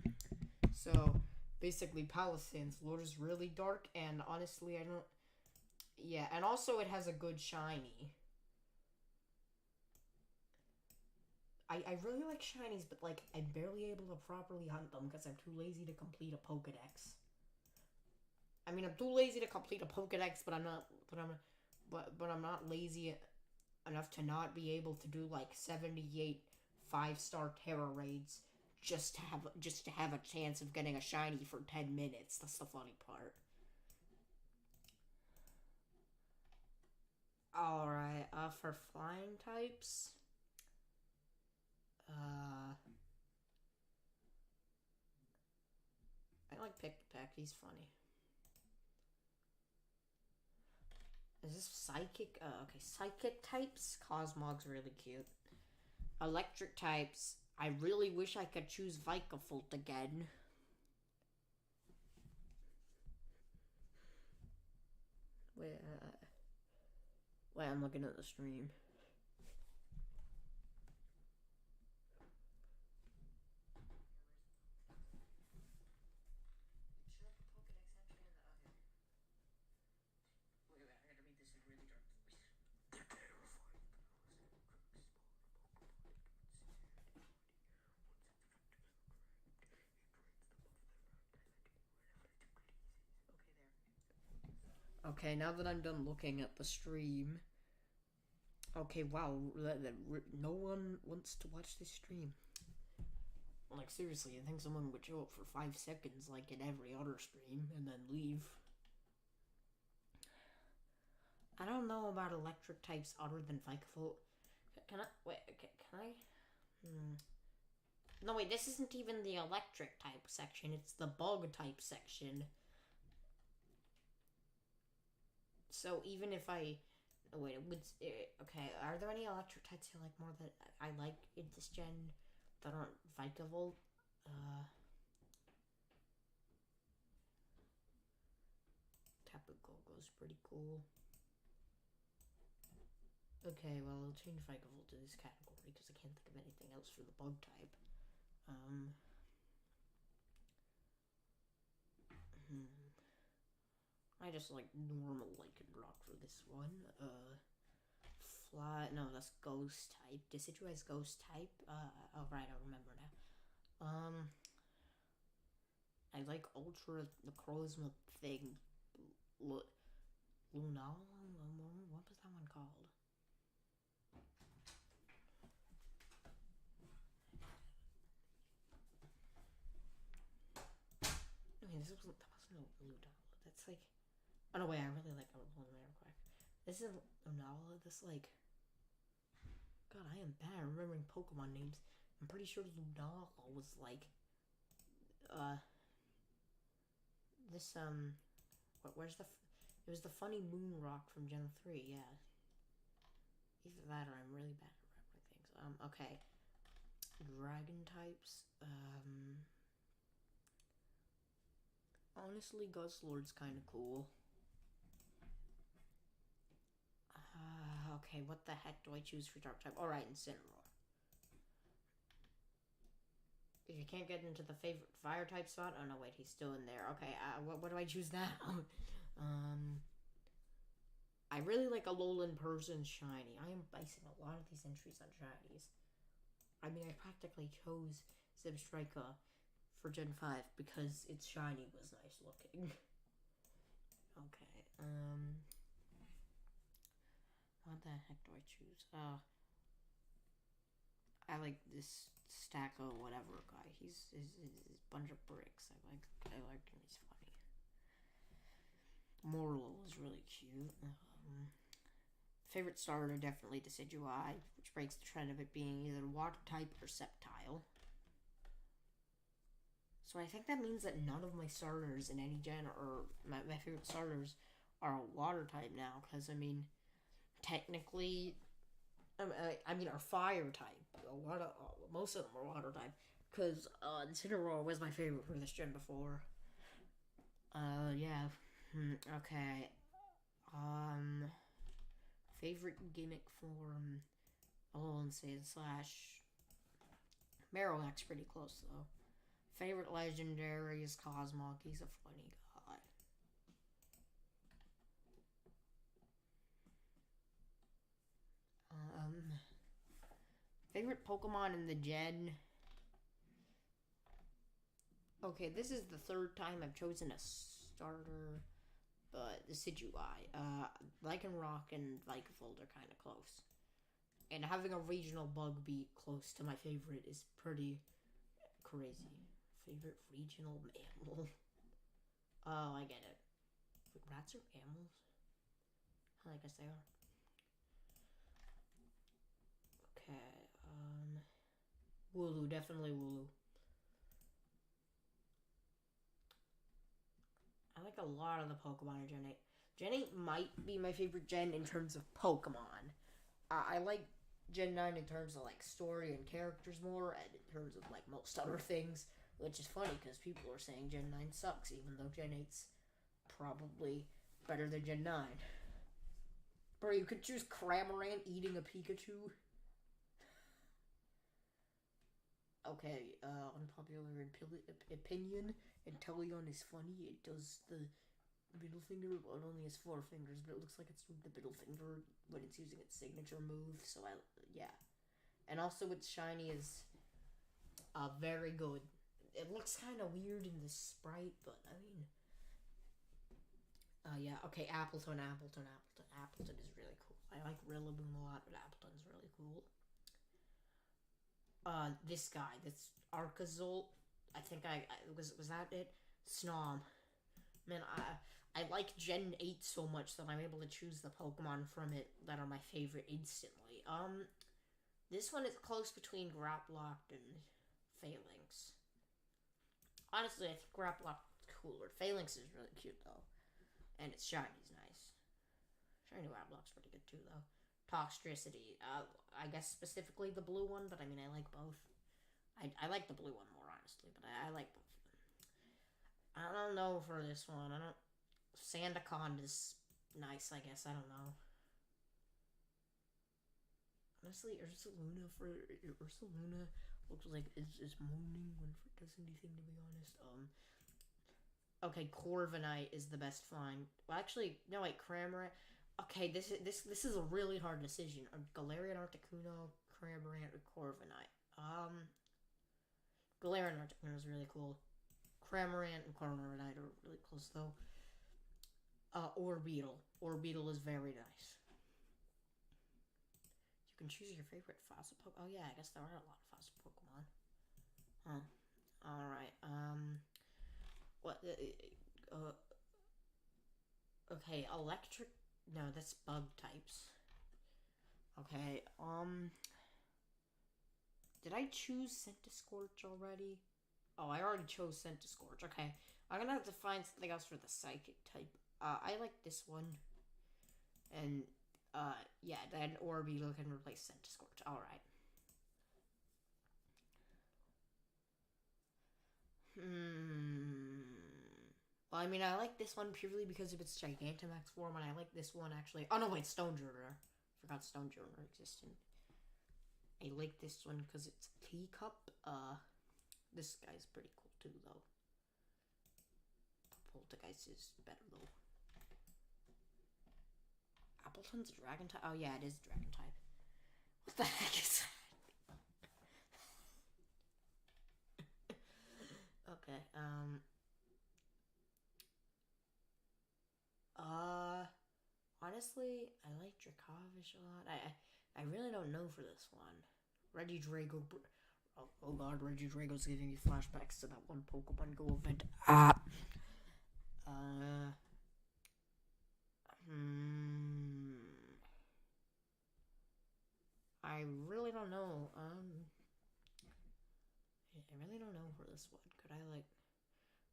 So, basically, Palossand's lore is really dark, and honestly, I don't... Yeah, and also it has a good shiny. I really like shinies, but, like, I'm barely able to properly hunt them because I'm too lazy to complete a Pokedex. I mean, I'm too lazy to complete a Pokedex, but I'm not lazy enough to not be able to do, like, 78 5-star Terra raids just to have a chance of getting a shiny for 10 minutes. That's the funny part. Alright, for flying types... I like Pick-Peck, he's funny. Is this Psychic? Okay, Psychic types, Cosmog's really cute. Electric types, I really wish I could choose Vikavolt again. Wait, I'm looking at the stream. Okay, now that I'm done looking at the stream... Okay, wow, no one wants to watch this stream. Like, seriously, I think someone would show up for 5 seconds, like in every other stream, and then leave. I don't know about electric types other than Vikavolt. Can I? Wait, can I? No, wait, this isn't even the electric type section, it's the bug type section. So even if I... Oh, wait, it would... Okay, are there any electric types you like more that I like in this gen that aren't Vikavolt? Tapu Koko's pretty cool. Okay, well, I'll change Vikavolt to this category because I can't think of anything else for the bug type. I just like normal Lycan Rock for this one. Fly. No, that's Ghost type. Decidueye Ghost type. Oh, right, I remember now. I like Ultra Necrozma thing. Lunal? What was that one called? I mean, that wasn't Lunala. That's like... Oh, no, wait, I really like Lunala Quack. This is Lunala. This, like... God, I am bad at remembering Pokemon names. I'm pretty sure Lunala was, like... This, where's the... It was the funny moon rock from Gen 3, yeah. Either that or I'm really bad at remembering things. Okay. Dragon types. Honestly, Guzzlord's kind of cool. Okay, what the heck do I choose for dark type? Alright, Incineroar. If you can't get into the favorite fire type spot... Oh, no, wait, he's still in there. Okay, what do I choose now? I really like Alolan Person's Shiny. I am basing a lot of these entries on Shinies. I mean, I practically chose Zebstrika for Gen 5 because its Shiny was nice looking. Okay, what the heck do I choose? I like this stack of whatever guy. He's a bunch of bricks. I like him. He's funny. Morlo is really cute. Favorite starter, definitely Decidueye, which breaks the trend of it being either water type or Sceptile. So I think that means that none of my starters in any gen, or my favorite starters, are water type now. Because, I mean, technically, I mean, are fire type. Most of them are water type. Because Incineroar was my favorite for this gen before. Yeah. Okay. Favorite gimmick form. Alolan Sand / Marowak's pretty close though. Favorite legendary is Cosmog. He's a funny guy. Favorite Pokemon in the gen. Okay, this is the third time I've chosen a starter, but the Decidueye. Lycanroc and Vikavolt are kind of close. And having a regional bug be close to my favorite is pretty crazy. Favorite regional mammal? Oh, I get it. Wait, rats are mammals? I guess they are. Okay, Wooloo, definitely Wooloo. I like a lot of the Pokemon in Gen 8. Gen 8 might be my favorite gen in terms of Pokemon. I like Gen 9 in terms of, like, story and characters more, and in terms of, like, most other things. Which is funny, because people are saying Gen 9 sucks, even though Gen 8's probably better than Gen 9. Bro, you could choose Cramorant eating a Pikachu. Okay, unpopular opinion. Inteleon is funny. It does the middle finger, but it only has 4 fingers, but it looks like it's doing the middle finger when it's using its signature move, so yeah. And also its shiny is very good. It looks kind of weird in the sprite, but I mean... yeah, okay, Appleton is really cool. I like Rillaboom a lot, but Appleton's really cool. This guy, this Arcazol. I think was that it? Snom. Man, I like Gen 8 so much that I'm able to choose the Pokemon from it that are my favorite instantly. This one is close between Graplock and Phalanx. Honestly, I think Graplock's cooler. Phalanx is really cute though, and its shiny's nice. Shiny Graplock's pretty good too though. Toxtricity, I guess specifically the blue one, but I mean I like both. I like the blue one more honestly, but I like both of them. I don't know for this one. I don't. Sandaconda is nice, I guess. I don't know. Honestly, Ursaluna looks like is moaning when it does anything. To be honest, okay, Corviknight is the best find. Well, actually, no wait, Cramorant. Okay, this is a really hard decision. Galarian Articuno, Cramorant, or Corviknight. Galarian Articuno is really cool. Cramorant and Corviknight are really close though. Orbeetle. Orbeetle is very nice. You can choose your favorite fossil Pokemon. Oh yeah, I guess there are a lot of fossil Pokemon. Huh. Alright, what, okay, electric, no, that's bug types. Okay, did I choose Centiskorch already? Oh, I already chose Centiskorch. Okay, I'm gonna have to find something else for the psychic type. I like this one. And, yeah, then Orbeetle can replace Centiskorch. Alright. Well, I mean, I like this one purely because of its Gigantamax form, and I like this one actually. Oh no, wait, Stonejourner. Forgot Stonejourner existed. I like this one because it's a teacup. This guy's pretty cool too, though. Poltergeist is better though. Appleton's a dragon type. Oh yeah, it is dragon type. What the heck is that? Okay. Honestly, I like Dracovish a lot. I really don't know for this one. Regidrago. Oh god, Regidrago's giving me flashbacks to that one Pokemon Go event. I really don't know. I really don't know for this one. Could I like?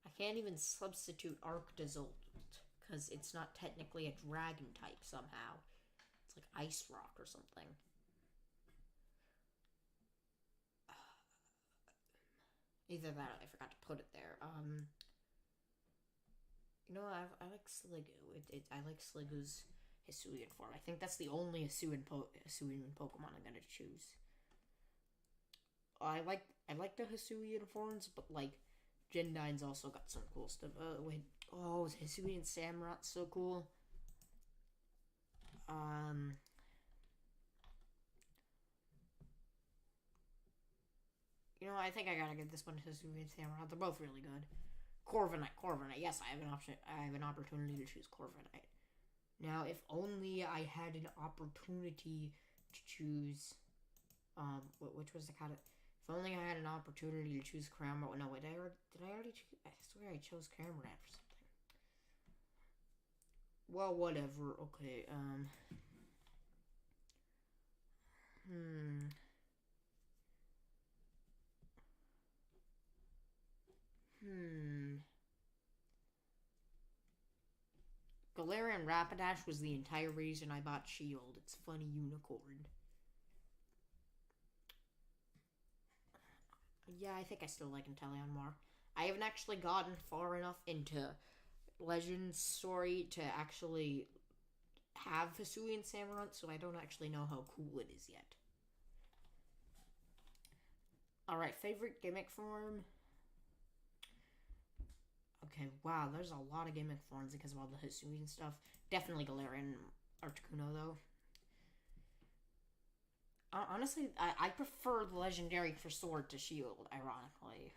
I can't even substitute Arctozolt because it's not technically a dragon type somehow. It's like Ice Rock or something. Either that or I forgot to put it there. You know, I like Sliggoo. I like Sliggoo's Hisuian form. I think that's the only Hisuian Pokemon I'm gonna choose. I like the Hisuian forms, but like Gen 9's also got some cool stuff. Wait, oh, Hisuian Samurot's so cool. You know, I think I gotta give this one to Hisuian Samurott. They're both really good. Corviknight. Yes, I have an opportunity to choose Corviknight. Now, if only I had an opportunity to choose, which was the kind of, if only I had an opportunity to choose Cramorant. No, wait, did I already choose? I swear I chose Cramorant for something. Well, whatever. Okay. Galarian Rapidash was the entire reason I bought Shield. It's funny unicorn. Yeah, I think I still like Inteleon more. I haven't actually gotten far enough into Legends story to actually have Hisuian Samurott, so I don't actually know how cool it is yet. Alright, favorite gimmick form? Okay, wow, there's a lot of gimmick forms because of all the Hisuian stuff. Definitely Galarian Articuno, though. Honestly, I prefer the legendary for Sword to Shield, ironically.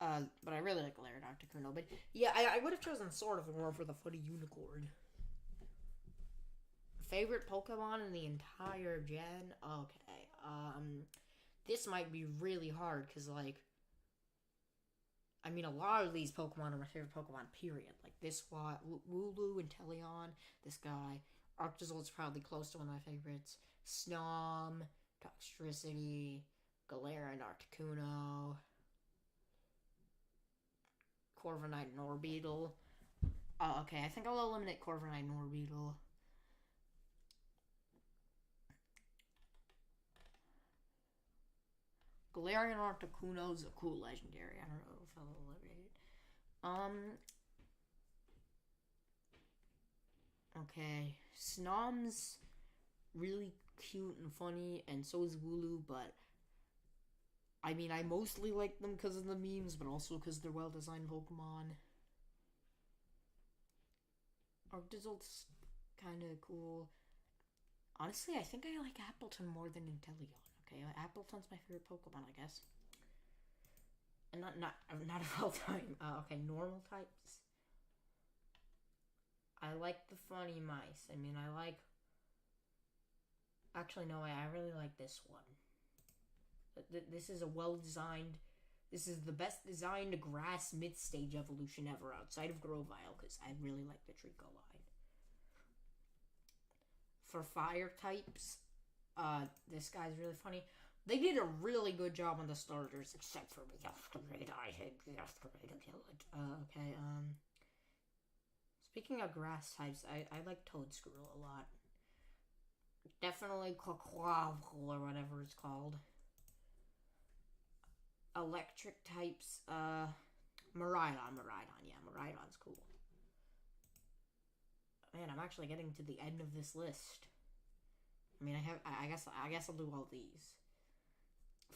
But I really like Galarian Articuno. But yeah, I would have chosen Sword if it weren't for the funny unicorn. Favorite Pokemon in the entire gen? Okay, This might be really hard because, like, I mean, a lot of these Pokemon are my favorite Pokemon, period. Like, this one, Wooloo and Teleon, this guy. Arctozol's probably close to one of my favorites. Snom, Toxtricity, Galarian Articuno, Corviknight Norbeetle. Oh, okay, I think I'll eliminate Corviknight Norbeetle. Galarian Articuno's a cool legendary. I don't know if I'll eliminate it. Okay. Snom's really cute and funny, and so is Wooloo, but I mean, I mostly like them because of the memes, but also because they're well-designed Pokemon. Arctozol's kind of cool. Honestly, I think I like Appleton more than Inteleon. Okay, Appleton's my favorite Pokemon, I guess. And not of all time. Okay, normal types. I like the funny mice. I mean, I like... Actually, no, I really like this one. This is a well-designed... This is the best designed grass mid-stage evolution ever outside of Grovyle, because I really like the Trico line. For fire types, this guy's really funny. They did a really good job on the starters, except for the upgrade. I hate the upgrade okay, speaking of grass types, I like Toedscruel a lot. Definitely Quaquaval or whatever it's called. Electric types, Miraidon. Yeah, Miraidon's cool. Man, I'm actually getting to the end of this list. I mean, I guess I'll do all these.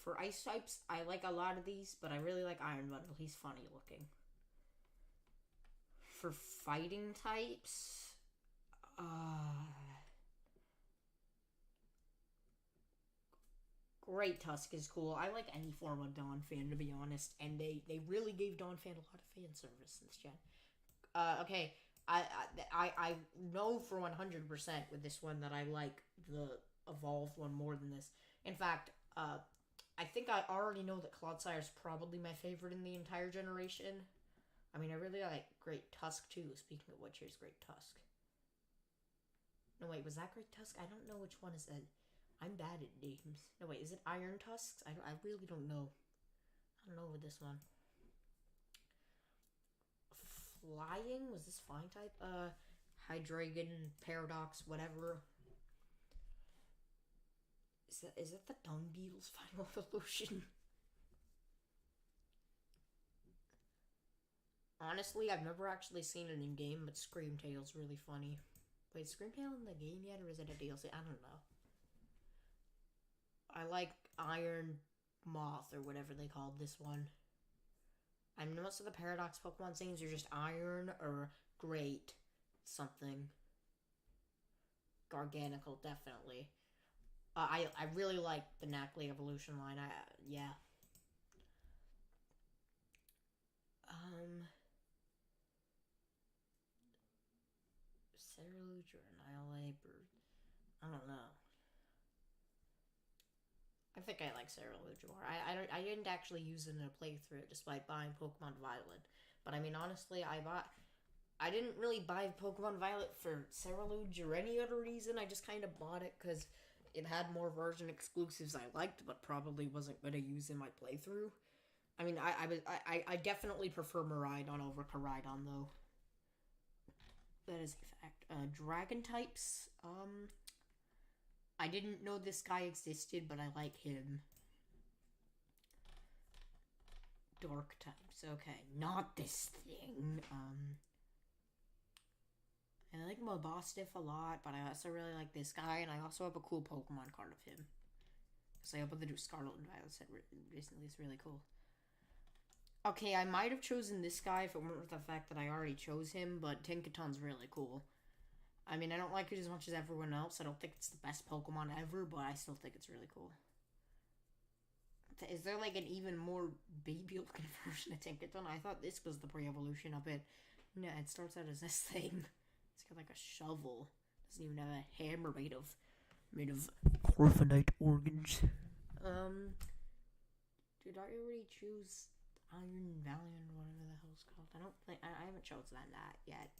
For ice types, I like a lot of these, but I really like Iron Bundle. He's funny looking. For fighting types, Great Tusk is cool. I like any form of Donphan, to be honest, and they really gave Donphan a lot of fan service in this gen. Okay, I know for 100% with this one that I like the evolved one more than this. In fact, I think I already know that Clodsire is probably my favorite in the entire generation. I mean, I really like Great Tusk too. Speaking of which, here's Great Tusk. No, wait, was that Great Tusk? I don't know which one is that. I'm bad at names. No, wait, is it Iron Tusks? I really don't know. I don't know with this one. Flying? Was this flying type? Hydreigon, Paradox, whatever. Is that the Dung Beetle's final evolution? Honestly, I've never actually seen it in game, but Screamtail's really funny. Wait, is Screamtail in the game yet, or is it a DLC? I don't know. I like Iron Moth, or whatever they called this one. I mean, most of the Paradox Pokemon names are just Iron or Great something. Garganical, definitely. I really like the Nacli evolution line. Yeah. Ceruledge or Annihilate, or I don't know. I think I like Ceruledge more. I didn't actually use it in a playthrough despite buying Pokemon Violet. But I mean, honestly, I didn't really buy Pokemon Violet for Ceruledge or any other reason. I just kind of bought it because it had more version exclusives I liked, but probably wasn't going to use in my playthrough. I mean, I definitely prefer Miraidon over Koraidon, though. That is a fact. Dragon types, I didn't know this guy existed, but I like him. Dark types, okay. Not this thing. I like Mabostiff a lot, but I also really like this guy, and I also have a cool Pokemon card of him. Because I opened the new Scarlet and Violet set recently. It's really cool. Okay, I might have chosen this guy if it weren't for the fact that I already chose him, but Tinkaton's really cool. I mean, I don't like it as much as everyone else. I don't think it's the best Pokemon ever, but I still think it's really cool. Is there like an even more baby-looking version of Tinkaton? I thought this was the pre-evolution of it. No, it starts out as this thing. It's got like a shovel. Doesn't even have a hammer made of made of carbonite organs. Did I already choose Iron Valiant, whatever the hell it's called? I don't think I haven't chosen that yet.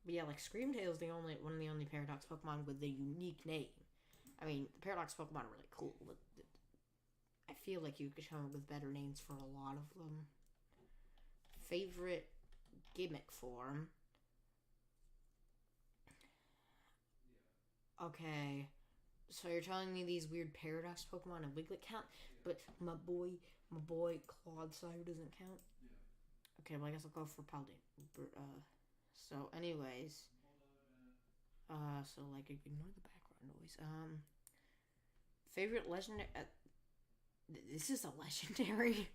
But yeah, like Screamtail's one of the only Paradox Pokemon with a unique name. I mean, the Paradox Pokemon are really cool. I feel like you could come up with better names for a lot of them. Favorite gimmick form. Okay, so you're telling me these weird Paradox Pokemon and Wiglet count, but my boy Clodsire doesn't count. Okay, well I guess I'll go for Paladin. So anyways, so like ignore the background noise. Favorite legendary. This is a legendary.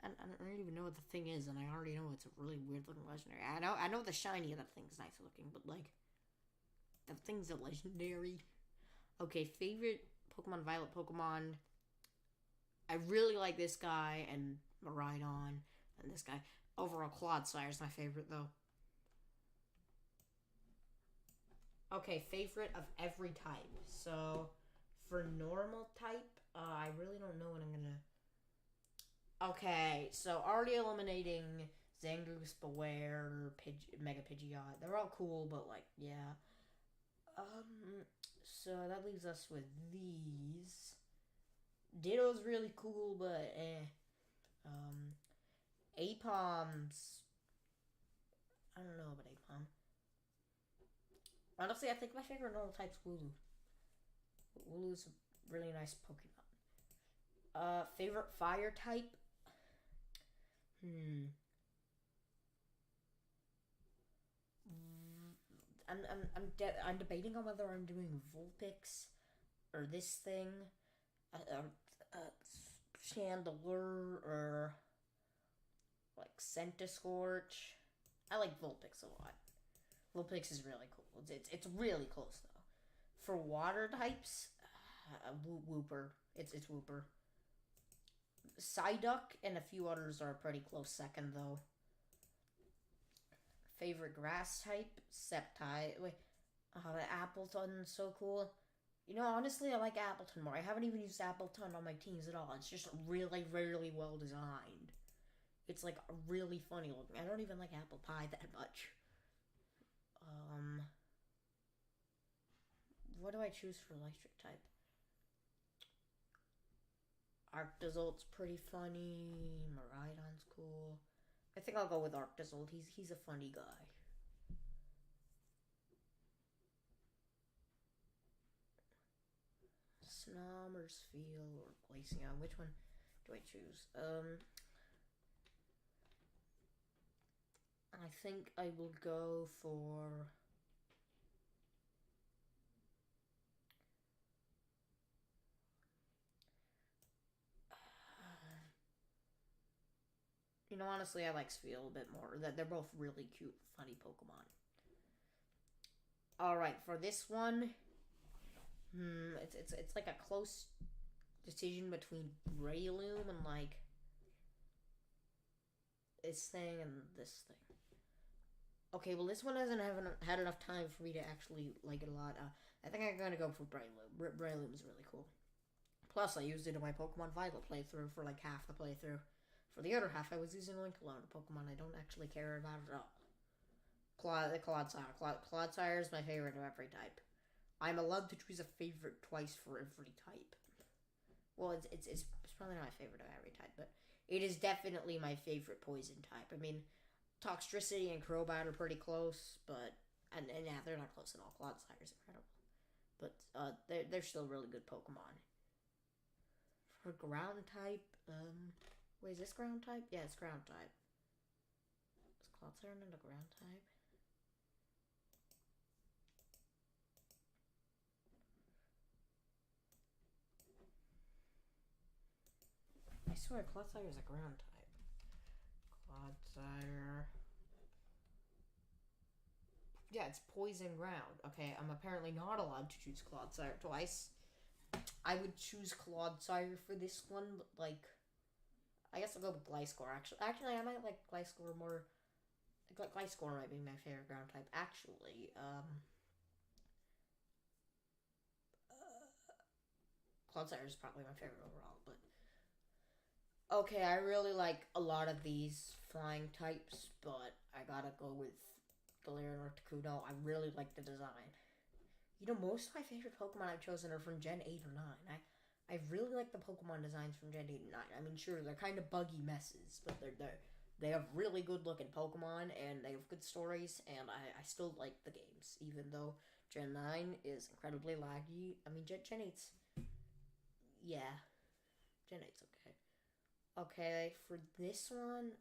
I don't even know what the thing is, and I already know it's a really weird looking legendary. I know the shiny of that thing's nice looking, but like, the thing's a legendary. Okay, favorite Pokemon Violet Pokemon. I really like this guy and Miraidon and this guy. Overall, Clodsire is my favorite though. Okay, favorite of every type. So, for normal type, I really don't know what I'm gonna. Okay, so already eliminating Zangoose, Beware, Mega Pidgeot. They're all cool, but like, yeah. So that leaves us with these. Ditto's really cool, but Apom's. I don't know about Apom. Honestly, I think my favorite normal type's Wooloo. Wooloo's a really nice Pokemon. Favorite fire type? I'm debating on whether I'm doing Vulpix or this thing, Chandelure or like Centiskorch. I like Vulpix a lot. Vulpix is really cool. It's really close though. For water types, Wooper. It's Wooper. Psyduck and a few others are a pretty close second though. Favorite grass type, Sceptile. Wait, the Appleton's so cool. You know, honestly, I like Appleton more. I haven't even used Appleton on my teams at all. It's just really, really well designed. It's like really funny looking. I don't even like apple pie that much. What do I choose for electric type? Arctozolt's pretty funny. Miraidon's cool. I think I'll go with Arctozolt. He's a funny guy. Snommersfield or Glaceon. Which one do I choose? I think I will go for. You know, honestly, I like Spheal a bit more. They're both really cute, funny Pokemon. Alright, for this one, it's like a close decision between Breloom and like this thing and this thing. Okay, well this one hasn't had enough time for me to actually like it a lot. I think I'm gonna go for Breloom. Breloom is really cool. Plus, I used it in my Pokemon Violet playthrough for like half the playthrough. For the other half, I was using Linkalone, a Pokemon I don't actually care about at all. Clodsire. Clodsire is my favorite of every type. I'm allowed to choose a favorite twice for every type. Well, it's probably not my favorite of every type, but it is definitely my favorite poison type. I mean, Toxtricity and Crobat are pretty close, but and yeah, they're not close at all. Clodsire is incredible, but they're still really good Pokemon. For ground type, wait, is this ground type? Yeah, it's ground type. Is Clodsire not a ground type? I swear, Clodsire is a ground type. Clodsire. Yeah, it's poison ground. Okay, I'm apparently not allowed to choose Clodsire twice. I would choose Clodsire for this one, but like, I guess I'll go with Gliscor. Actually, I might like Gliscor more. Gliscor might be my favorite ground type. Actually, Clodsire is probably my favorite overall, but okay, I really like a lot of these flying types, but I gotta go with Galarian Articuno. I really like the design. You know, most of my favorite Pokemon I've chosen are from Gen 8 or 9. I really like the Pokemon designs from Gen 8 and 9. I mean, sure, they're kind of buggy messes, but they have really good looking Pokemon, and they have good stories, and I still like the games, even though Gen 9 is incredibly laggy. I mean, Gen 8's, yeah, Gen 8's okay. Okay, for this one,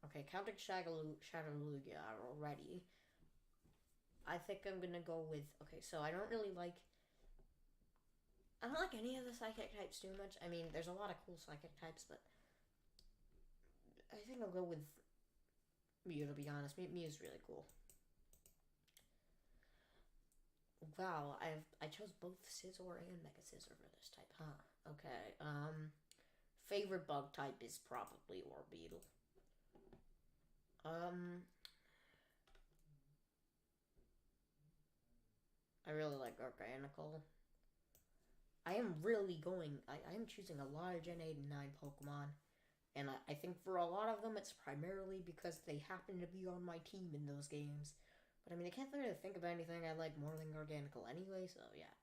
okay, counting Shadowlugia already, I think I'm gonna go with, okay, so I don't like any of the psychic types too much. I mean, there's a lot of cool psychic types, but I think I'll go with Mew, to be honest. Mew's really cool. Wow, I chose both Scizor and Mega Scizor for this type, huh? Okay, favorite bug type is probably Orbeetle. I really like Organical. I am choosing a lot of Gen 8 and 9 Pokemon. And I think for a lot of them, it's primarily because they happen to be on my team in those games. But I mean, I can't really think of anything I like more than Organical anyway, so yeah.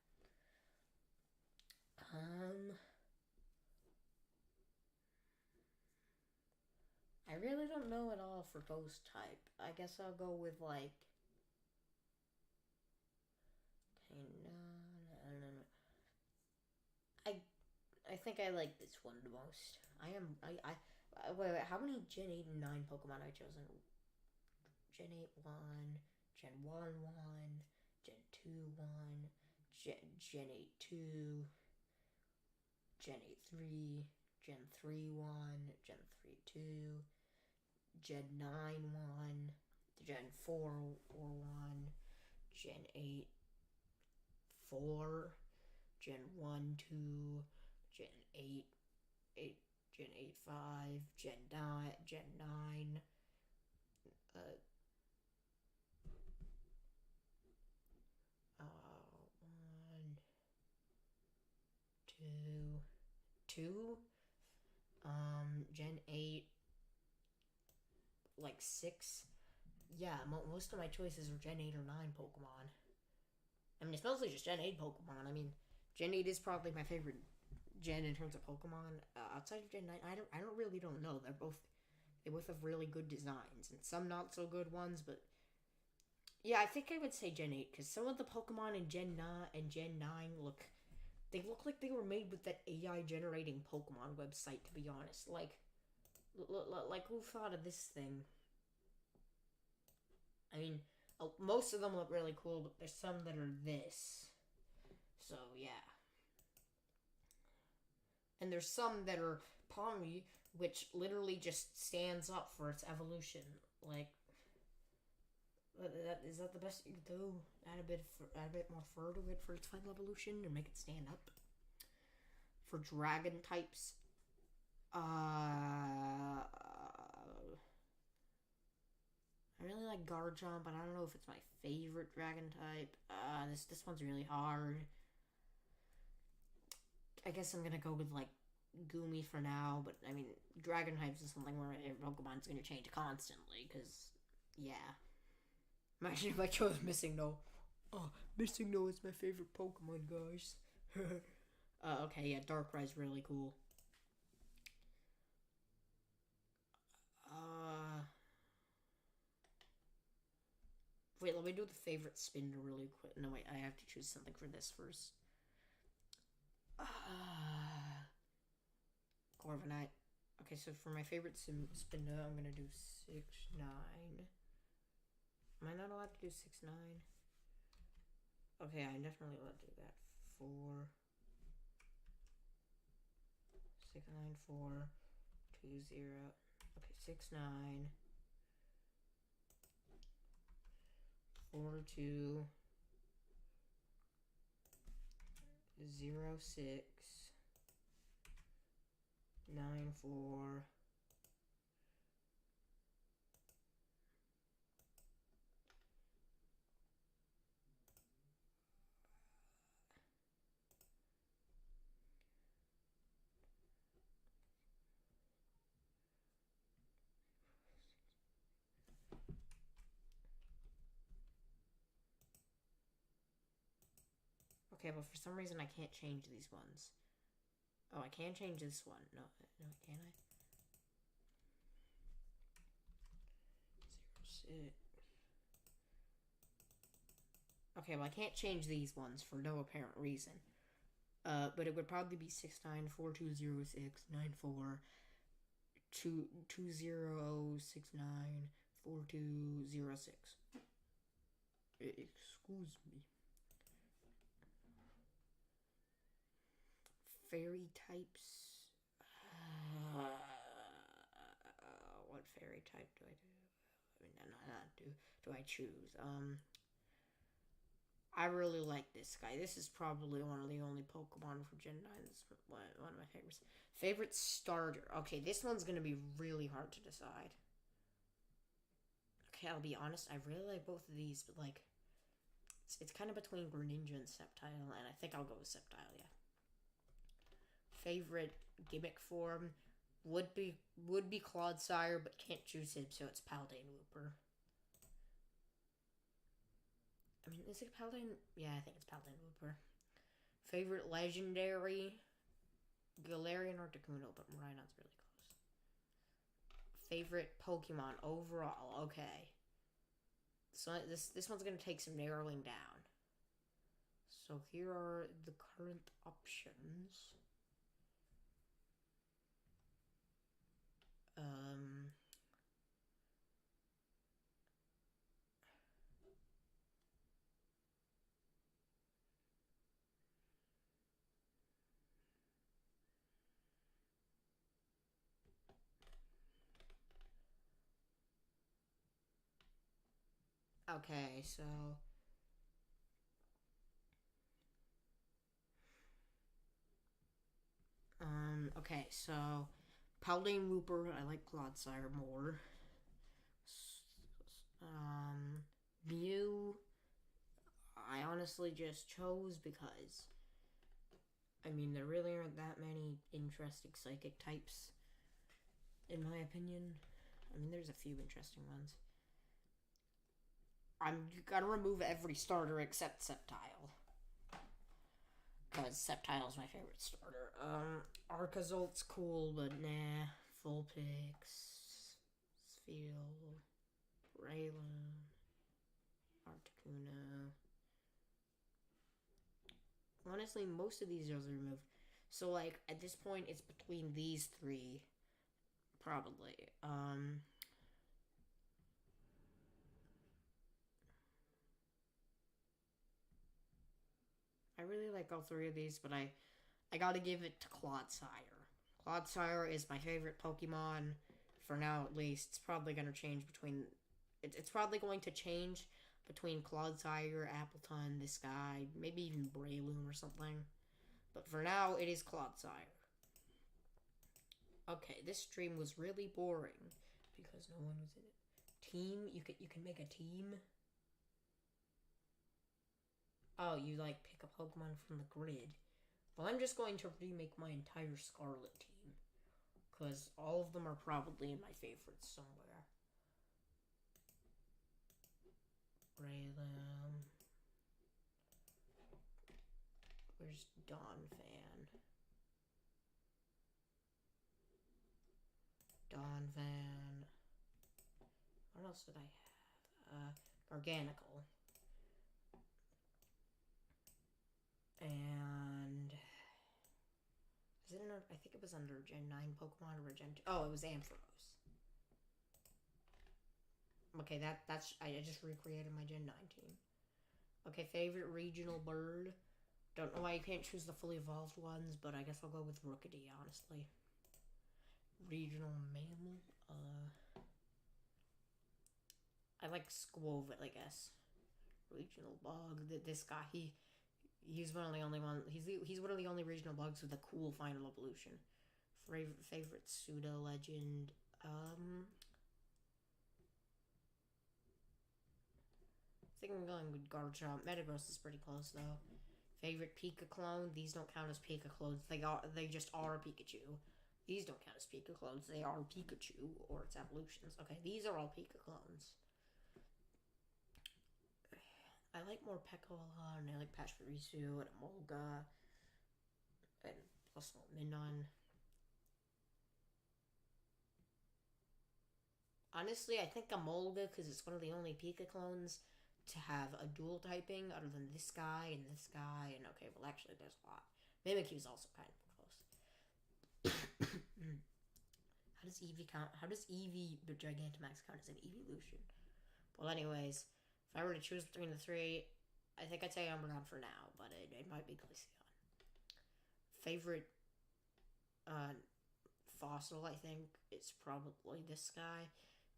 I really don't know at all for ghost type. I guess I'll go with like. Okay, no. I think I like this one the most. Wait, how many Gen 8 and 9 Pokemon have I chosen? Gen 8 1, Gen 1 1, Gen 2 1, Gen 8 2, Gen 8 3, Gen 3 1, Gen 3 2, Gen 9 1, Gen 4 1, Gen 8 4, Gen 1 2, Gen 8 8, Gen 8 5, Gen 9, 1, 2, 2, Gen 8, like 6. Yeah, most of my choices are Gen 8 or 9 Pokemon. I mean, it's mostly just Gen 8 Pokemon. I mean, Gen 8 is probably my favorite Gen in terms of Pokemon. Outside of Gen 9, I don't know. They both have really good designs and some not so good ones, but yeah, I think I would say Gen 8 because some of the Pokemon in Gen 9 look like they were made with that AI generating Pokemon website. To be honest, like who thought of this thing? I mean, most of them look really cool, but there's some that are this. So yeah. And there's some that are Pawmi, which literally just stands up for its evolution. Like, is that the best you can do? Add a bit more fur to it for its final evolution, or make it stand up. For dragon types, I really like Garchomp, but I don't know if it's my favorite dragon type. This one's really hard. I guess I'm gonna go with like Goomy for now, but I mean, dragon types is something where Pokemon's gonna change constantly, because, yeah. Imagine if I chose Missing-No. Oh, Missing-No is my favorite Pokemon, guys. Okay, yeah, Darkrai's really cool. Wait, let me do the favorite spin really quick. No, wait, I have to choose something for this first. Corviknight. Okay, so for my favorite spinner, I'm gonna do 6-9. Am I not allowed to do 6-9? Okay, I definitely allowed to do that. 4, 6, 9, 4, 2, 0. Okay, 6-9. 4-2. 0-6. 9-9. 694. Okay, but for some reason I can't change these ones. Oh, I can change this one. No, can I? 06. Okay, well I can't change these ones for no apparent reason. But it would probably be 6942069420694206. Excuse me. Fairy types. What fairy type do I do? I mean, not do I choose? I really like this guy. This is probably one of the only Pokemon for Gen 9. This is one of my favorites. Favorite starter. Okay, this one's going to be really hard to decide. Okay, I'll be honest. I really like both of these, but like, it's kind of between Greninja and Sceptile, and I think I'll go with Sceptile, yeah. Favorite gimmick form would be Clodsire, but can't choose him, so it's Paldean Wooper. I mean, is it Paldean? Yeah, I think it's Paldean Wooper. Favorite legendary? Galarian or Articuno, but Rhydon's really close. Favorite Pokemon overall? Okay. So this one's going to take some narrowing down. So here are the current options. Okay, so okay, so Paldean Wooper, I like Clodsire more. Mew, I honestly just chose because, I mean, there really aren't that many interesting psychic types, in my opinion. I mean, there's a few interesting ones. I'm gonna remove every starter except Sceptile. Because Sceptile's my favorite starter. Arcazolt's cool, but nah. Vulpix, Spheal, Braylon, Articuno. Honestly, most of these are removed. So, like, at this point, it's between these three. Probably. I really like all three of these, but I gotta give it to Clodsire. Clodsire is my favorite Pokemon, for now at least. It's probably gonna change between... It's probably going to change between Clodsire, Appletun, this guy, maybe even Breloom or something. But for now, it is Clodsire. Okay, this stream was really boring because no one was in it. Team? You can make a team? Oh, you like pick a Pokemon from the grid. Well, I'm just going to remake my entire Scarlet team. Because all of them are probably in my favorites somewhere. Braylon. Where's Donphan? Donphan. What else did I have? Garganical. And is it under, I think it was under Gen 9 Pokemon or Gen 2. Oh, it was Ampharos. Okay, that's I just recreated my Gen 9 team. Okay, favorite regional bird. Don't know why you can't choose the fully evolved ones, but I guess I'll go with Rookidee, honestly. Regional mammal. I like Squovit, I guess. Regional bug. This guy, he's one of the only one. He's one of the only regional bugs with a cool final evolution. Favorite pseudo legend. I think I'm going with Garchomp. Metagross is pretty close though. Favorite Pika clone. These don't count as Pika clones. They just are Pikachu. These don't count as Pika clones. They are Pikachu or its evolutions. Okay, these are all Pika clones. I like more Pekka and I like Pachirisu and Emolga and plus Minon. Honestly, I think Emolga because it's one of the only Pika clones to have a dual typing other than this guy and this guy. And okay, well actually there's a lot. Mimikyu's also kind of close. How does Eevee count? How does Eevee the Gigantamax count as an evolution? Well, anyways, if I were to choose between the three, I think I'd say Umbreon for now, but it might be Glaceon. Favorite fossil, I think, it's probably this guy.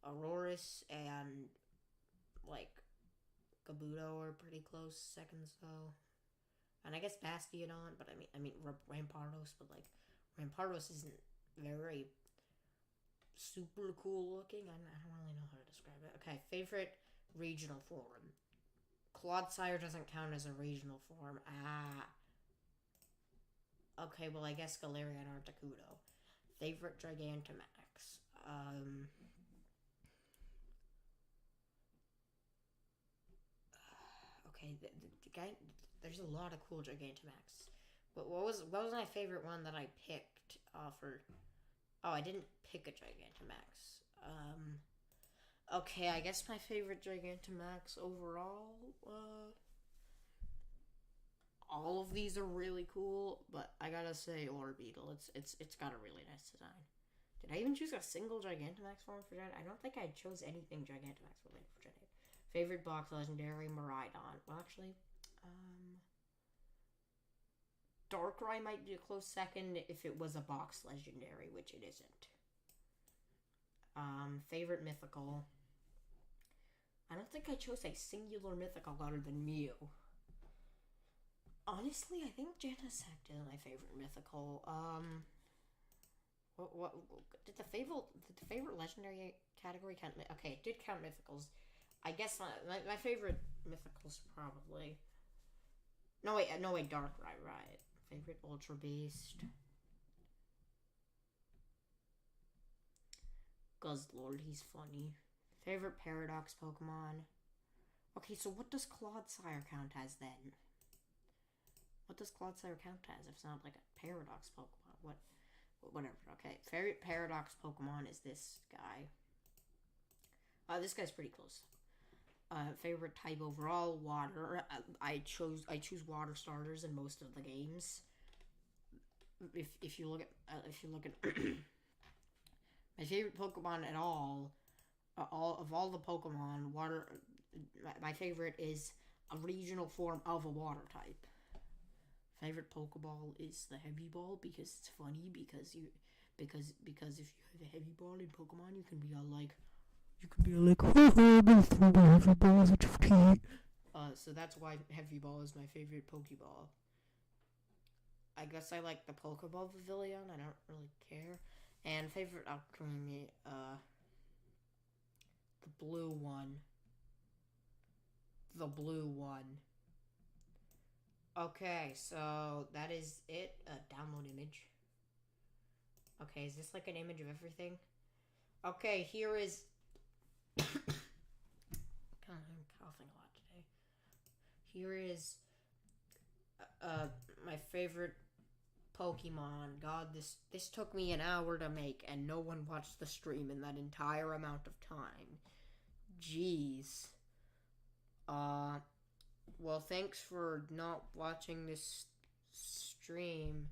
Aurorus and, like, Kabuto are pretty close seconds, though. And I guess Bastiodon, but I mean Rampardos, but, like, Rampardos isn't very super cool looking. I don't really know how to describe it. Okay, favorite regional form. Clodsire doesn't count as a regional form. Okay, well I guess Galarian or Articuno. Favorite Gigantamax. Okay, the guy. There's a lot of cool Gigantamax. But what was my favorite one that I picked for? Oh, I didn't pick a Gigantamax. Okay, I guess my favorite Gigantamax overall. All of these are really cool, but I gotta say Orbeetle. It's got a really nice design. Did I even choose a single Gigantamax form for Gen? I don't think I chose anything Gigantamax related for Gen 8. Favorite box legendary, Miraidon. Well, actually, Darkrai might be a close second if it was a box legendary, which it isn't. Favorite mythical. I don't think I chose a singular mythical other than Mew. Honestly, I think Genesect is my favorite mythical. What did the favorite legendary category count? Okay, it did count mythicals. I guess my favorite mythicals probably. No wait, Darkrai, right? Favorite Ultra Beast. Guzzlord, he's funny. Favorite Paradox Pokemon. Okay, so what does Clodsire count as then? What does Clodsire count as if it's not like a Paradox Pokemon? Whatever, okay. Favorite Paradox Pokemon is this guy. This guy's pretty close. Favorite type overall, water. I choose water starters in most of the games. If you look at my favorite Pokemon at all the Pokemon, water. My favorite is a regional form of a water type. Favorite Pokeball is the Heavy Ball because it's funny because if you have a Heavy Ball in Pokemon, you can be all like, Heavy Ball is a defeat. So that's why Heavy Ball is my favorite Pokeball. I guess I like the Pokeball Pavilion. I don't really care. And favorite Alchemy, the blue one. The blue one. Okay, so that is it. Download image. Okay, is this like an image of everything? Okay, here is. God, I'm coughing a lot today. Here is my favorite Pokemon. God, this took me an hour to make, and no one watched the stream in that entire amount of time. Jeez. Well, thanks for not watching this stream.